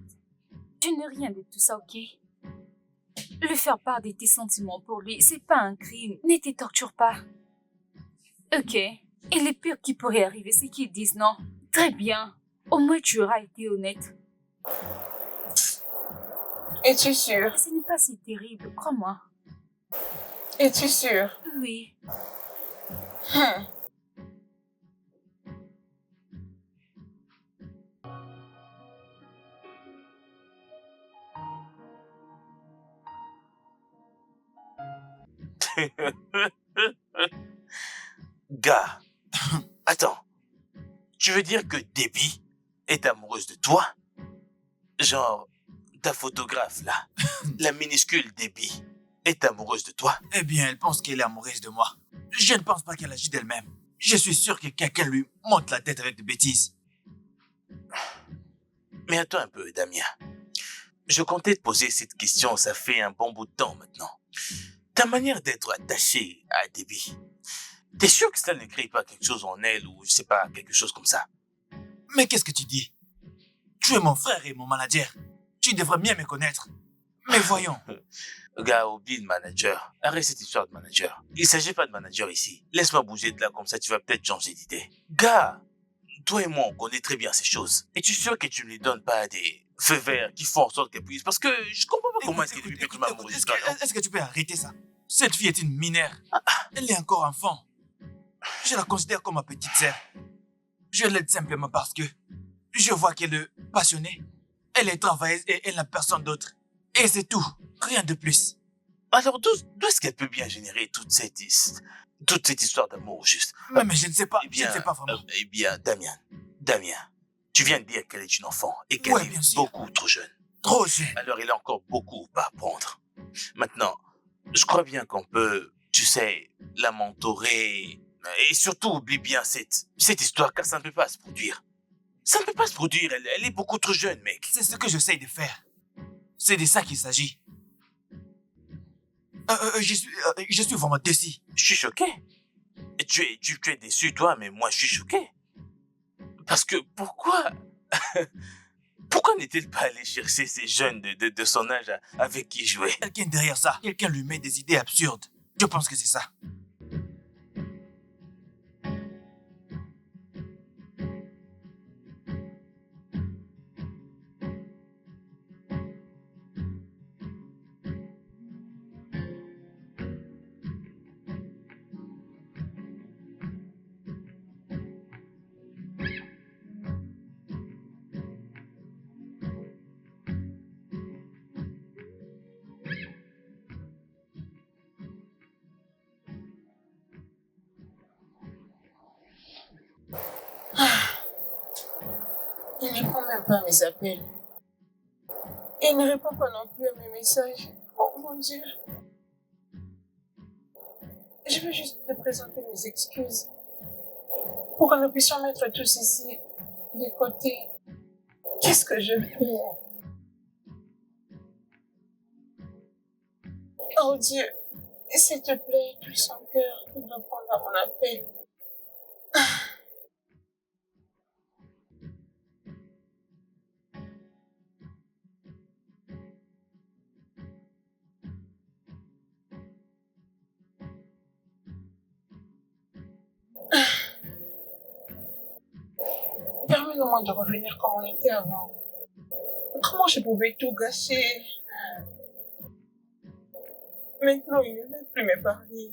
Tu n'es rien de tout ça, ok? Lui faire part de tes sentiments pour lui, c'est pas un crime. Ne te torture pas. Ok. Et le pire qui pourrait arriver, c'est qu'ils disent non. Très bien. Au moins, tu auras été honnête. Es-tu sûre? Ce n'est pas si terrible, crois-moi. Es-tu sûre? Oui. Gars, attends. Tu veux dire que Debbie est amoureuse de toi? Genre, ta photographe là, la minuscule Debbie, est amoureuse de toi? Eh bien, elle pense qu'elle est amoureuse de moi. Je ne pense pas qu'elle agit d'elle-même. Je suis sûr que quelqu'un lui monte la tête avec des bêtises. Mais attends un peu, Damien. Je comptais te poser cette question, ça fait un bon bout de temps maintenant. Ta manière d'être attaché à Debbie, t'es sûr que ça ne crée pas quelque chose en elle ou je sais pas, quelque chose comme ça? Mais qu'est-ce que tu dis? Tu es mon frère et mon manager. Tu devrais bien me connaître. Mais voyons. Gars, oublie le manager. Arrête cette histoire de manager. Il s'agit pas de manager ici. Laisse-moi bouger de là, comme ça tu vas peut-être changer d'idée. Gars, toi et moi, on connaît très bien ces choses. Et tu es sûr que tu ne lui donnes pas des feux verts qui font en sorte qu'elle puisse... Parce que je comprends pas comment est-ce qu'elle est plus amoureuse de toi, non? Est-ce que tu peux arrêter ça? Cette fille est une mineure. Elle est encore enfant. Je la considère comme ma petite sœur. Je l'aide simplement parce que je vois qu'elle est passionnée. Elle est travailleuse et elle n'a personne d'autre. Et c'est tout. Rien de plus. Alors d'où est-ce qu'elle peut bien générer toute cette histoire d'amour, juste? Mais je ne sais pas. Eh bien, je ne sais pas vraiment. Damien, Tu viens de dire qu'elle est une enfant et qu'elle Ouais, est bien sûr. beaucoup trop jeune. Trop jeune. Alors, il a encore beaucoup à apprendre. Maintenant, je crois bien qu'on peut, tu sais, la mentorer. Et surtout, oublie bien cette histoire, car ça ne peut pas se produire. Ça ne peut pas se produire, elle est beaucoup trop jeune, mec. C'est ce que j'essaye de faire. C'est de ça qu'il s'agit. Je suis vraiment déçu. Je suis choqué. Et tu es déçu, toi, mais moi, je suis choqué. Parce que pourquoi pourquoi n'est-il pas allé chercher ces jeunes de son âge avec qui jouer? Quelqu'un derrière ça. Quelqu'un lui met des idées absurdes. Je pense que c'est ça. Il ne prend même pas à mes appels. Il ne répond pas non plus à mes messages. Oh mon Dieu. Je veux juste te présenter mes excuses pour que nous puissions mettre tous ici de côté. Qu'est-ce que je fais? Oh Dieu, s'il te plaît, touche son cœur pour répondre à mon appel. Permets-moi de revenir comme on était avant. Comment je pouvais tout gâcher? Maintenant, il ne veut plus me parler.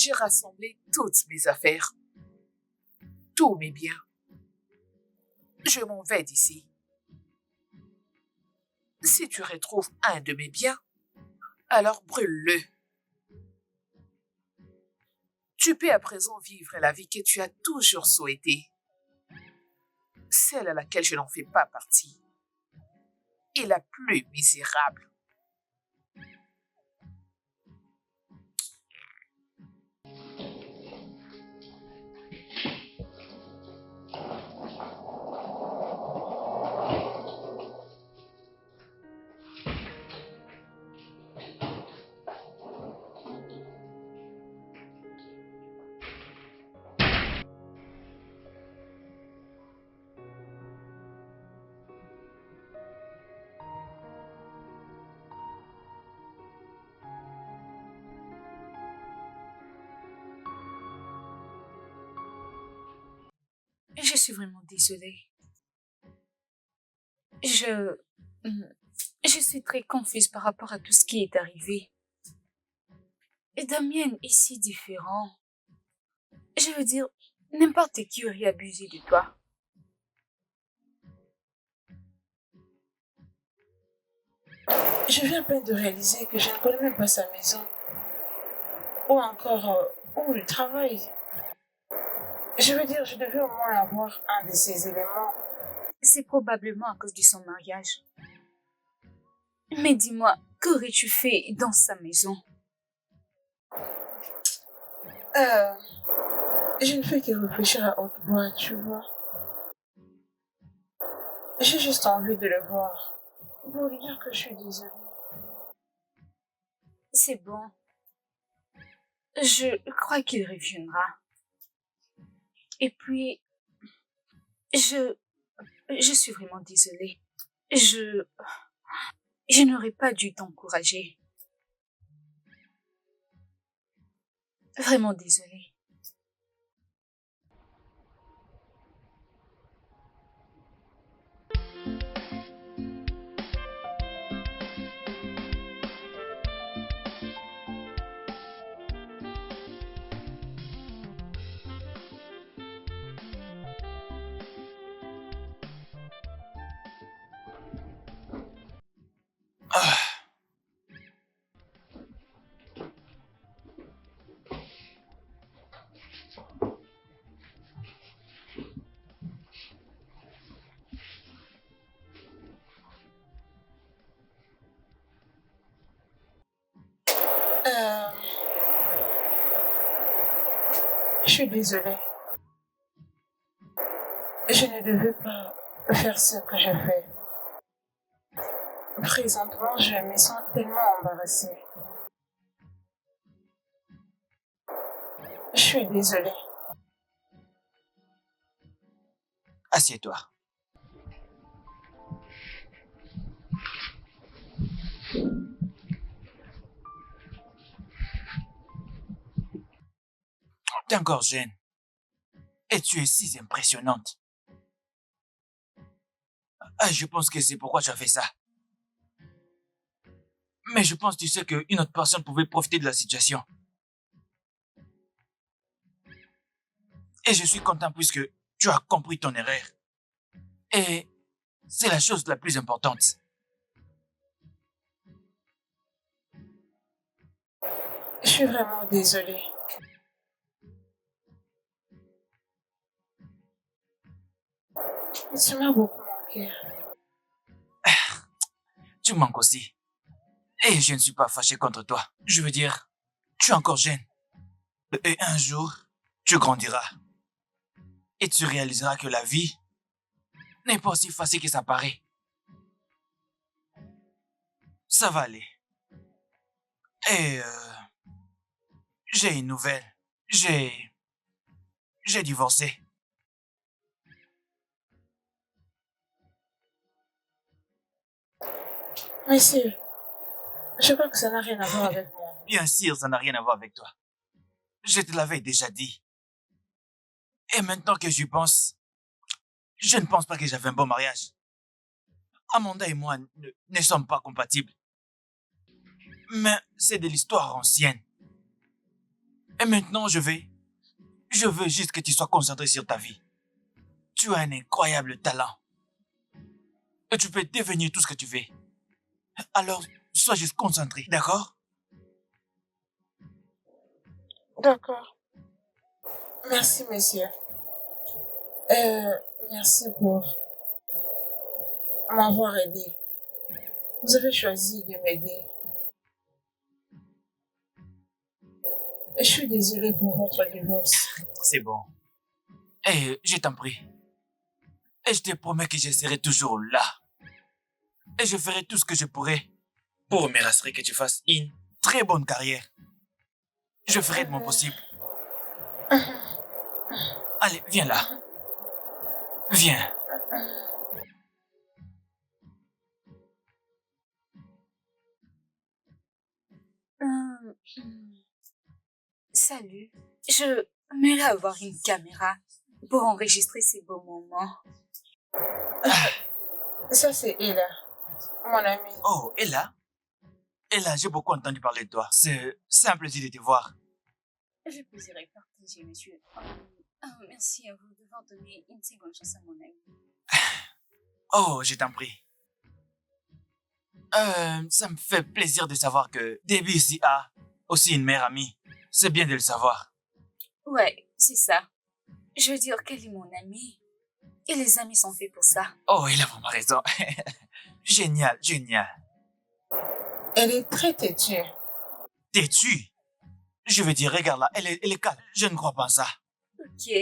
j'ai rassemblé toutes mes affaires, tous mes biens. Je m'en vais d'ici. Si tu retrouves un de mes biens, alors brûle-le. Tu peux à présent vivre la vie que tu as toujours souhaitée, celle à laquelle je n'en fais pas partie, et la plus misérable. Je suis vraiment désolée. Je... Je suis très confuse par rapport à tout ce qui est arrivé. Et Damien est si différent. Je veux dire, n'importe qui aurait abusé de toi. Je viens à peine de réaliser que je ne connais même pas sa maison. Ou encore où il travaille. Je veux dire, je devais au moins avoir un de ces éléments. C'est probablement à cause de son mariage. Mais dis-moi, qu'aurais-tu fait dans sa maison? Je ne fais que réfléchir à haute voix, tu vois. J'ai juste envie de le voir. Pour lui dire que je suis désolée. C'est bon. Je crois qu'il reviendra. Et puis, je suis vraiment désolée. Je n'aurais pas dû t'encourager. Vraiment désolée. Ah, Euh, je suis désolée. Je ne devais pas faire ce que j'ai fait. Présentement, je me sens tellement embarrassée. Je suis désolée. assieds-toi. T'es encore jeune. Et tu es si impressionnante. Ah, je pense que c'est pourquoi tu as fait ça. Mais je pense, tu sais, qu'une autre personne pouvait profiter de la situation. Et je suis content puisque tu as compris ton erreur. Et c'est la chose la plus importante. Je suis vraiment désolée. Tu m'as beaucoup manqué. Tu manques aussi. Et je ne suis pas fâché contre toi. Je veux dire, tu es encore jeune. Et un jour, tu grandiras. Et tu réaliseras que la vie n'est pas aussi facile que ça paraît. Ça va aller. Et j'ai une nouvelle. J'ai divorcé. Monsieur, je crois que ça n'a rien à voir avec moi. Bien sûr, ça n'a rien à voir avec toi. Je te l'avais déjà dit. Et maintenant que j'y pense, je ne pense pas que j'avais un bon mariage. Amanda et moi ne sommes pas compatibles. Mais c'est de l'histoire ancienne. Et maintenant, je veux juste que tu sois concentré sur ta vie. Tu as un incroyable talent. Et tu peux devenir tout ce que tu veux. Alors, sois juste concentré, d'accord? D'accord. Merci, monsieur. Merci pour m'avoir aidé. Vous avez choisi de m'aider. Je suis désolée pour votre divorce. C'est bon. Et je t'en prie. Et je te promets que je serai toujours là. Et je ferai tout ce que je pourrai pour me rassurer que tu fasses une très bonne carrière. Je ferai de mon possible. Allez, viens là. Viens. Salut. Je m'aimerais avoir une caméra pour enregistrer ces beaux moments. Ça, c'est Ella, mon amie. Oh, Ella? Ella, j'ai beaucoup entendu parler de toi. C'est un plaisir de te voir. Je plaisirais partager, monsieur. Merci à vous d'avoir donné une seconde chance à mon ami. Oh, je t'en prie. Ça me fait plaisir de savoir que Debbie ici a aussi une meilleure amie. C'est bien de le savoir. Ouais, c'est ça. Je veux dire qu'elle est mon amie. Et les amis sont faits pour ça. Oh, il a vraiment raison. Génial, génial. Elle est très têtue. T'es-tu? Je veux dire, regarde là, elle est calme. Je ne crois pas à ça. Ok.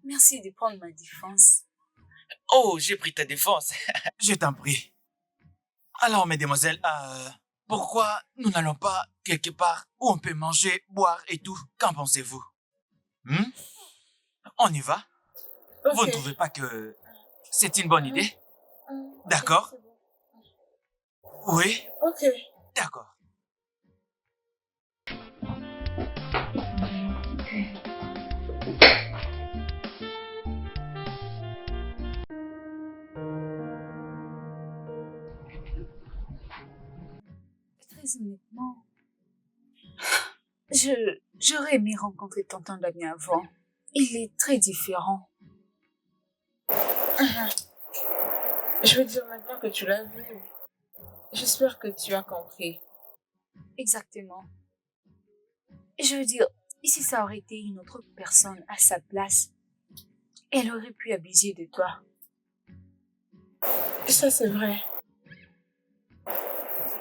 Merci de prendre ma défense. Oh, j'ai pris ta défense. Je t'en prie. Alors, mesdemoiselles, pourquoi nous n'allons pas quelque part où on peut manger, boire et tout? Qu'en pensez-vous? On y va? Ok. Vous ne trouvez pas que c'est une bonne idée? D'accord? C'est bon. Oui? Ok. D'accord. Très honnêtement, j'aurais aimé rencontrer tonton Damien avant. Il est très différent. Je veux dire maintenant que tu l'as vu. J'espère que tu as compris. Exactement. Je veux dire, si ça aurait été une autre personne à sa place, elle aurait pu abuser de toi. Ça, c'est vrai.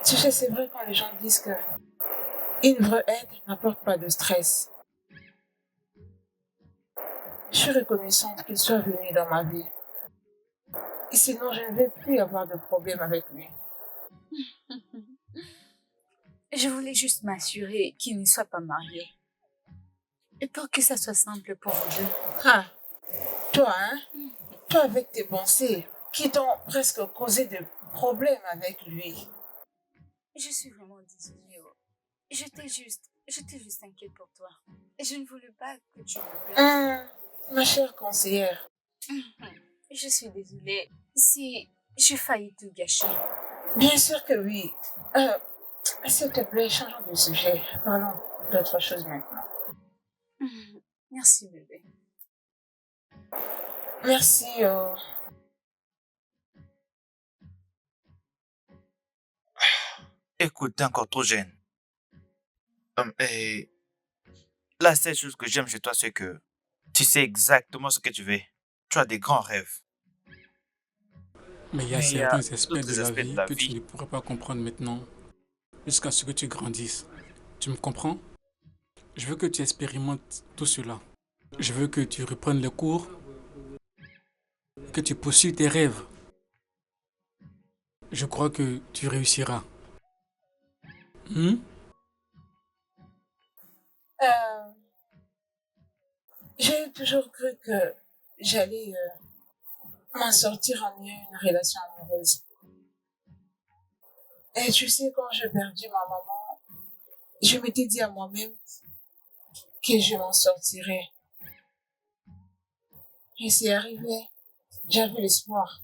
Tu sais, c'est vrai quand les gens disent que une vraie aide n'apporte pas de stress. Je suis reconnaissante qu'il soit venu dans ma vie. Et sinon, je ne vais plus avoir de problème avec lui. Je voulais juste m'assurer qu'il ne soit pas marié. Et pour que ça soit simple pour vous deux. Ah, toi, hein? Toi avec tes pensées qui t'ont presque causé des problèmes avec lui. Je suis vraiment désolée. Oh. J'étais juste inquiète pour toi. Et je ne voulais pas que tu me plaies. Ma chère conseillère, Je suis désolée si j'ai failli tout gâcher. bien sûr que oui. S'il te plaît, changeons de sujet. Parlons d'autre chose maintenant. Merci, bébé. Merci. Écoute, t'es encore trop jeune. Et la seule chose que j'aime chez toi, c'est que tu sais exactement ce que tu veux. Tu as des grands rêves. Mais il y a Mais il y a certains aspects d'autres de la aspects de vie la que tu vie. ne pourras pas comprendre maintenant, jusqu'à ce que tu grandisses. Tu me comprends? Je veux que tu expérimentes tout cela. Je veux que tu reprennes les cours, que tu poursuives tes rêves. Je crois que tu réussiras. Hmm? J'ai toujours cru que j'allais m'en sortir en ayant une relation amoureuse. Et tu sais, quand j'ai perdu ma maman, je m'étais dit à moi-même que je m'en sortirais. Et c'est arrivé. J'avais l'espoir.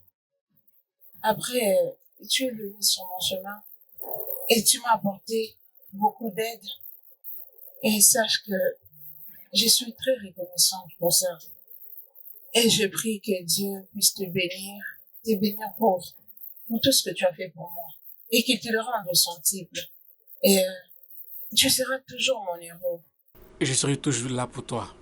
Après, tu es venu sur mon chemin et tu m'as apporté beaucoup d'aide. Et sache que je suis très reconnaissante pour ça. Et je prie que Dieu puisse te bénir pour tout ce que tu as fait pour moi. Et qu'il te le rende au centuple. Et tu seras toujours mon héros. Et je serai toujours là pour toi.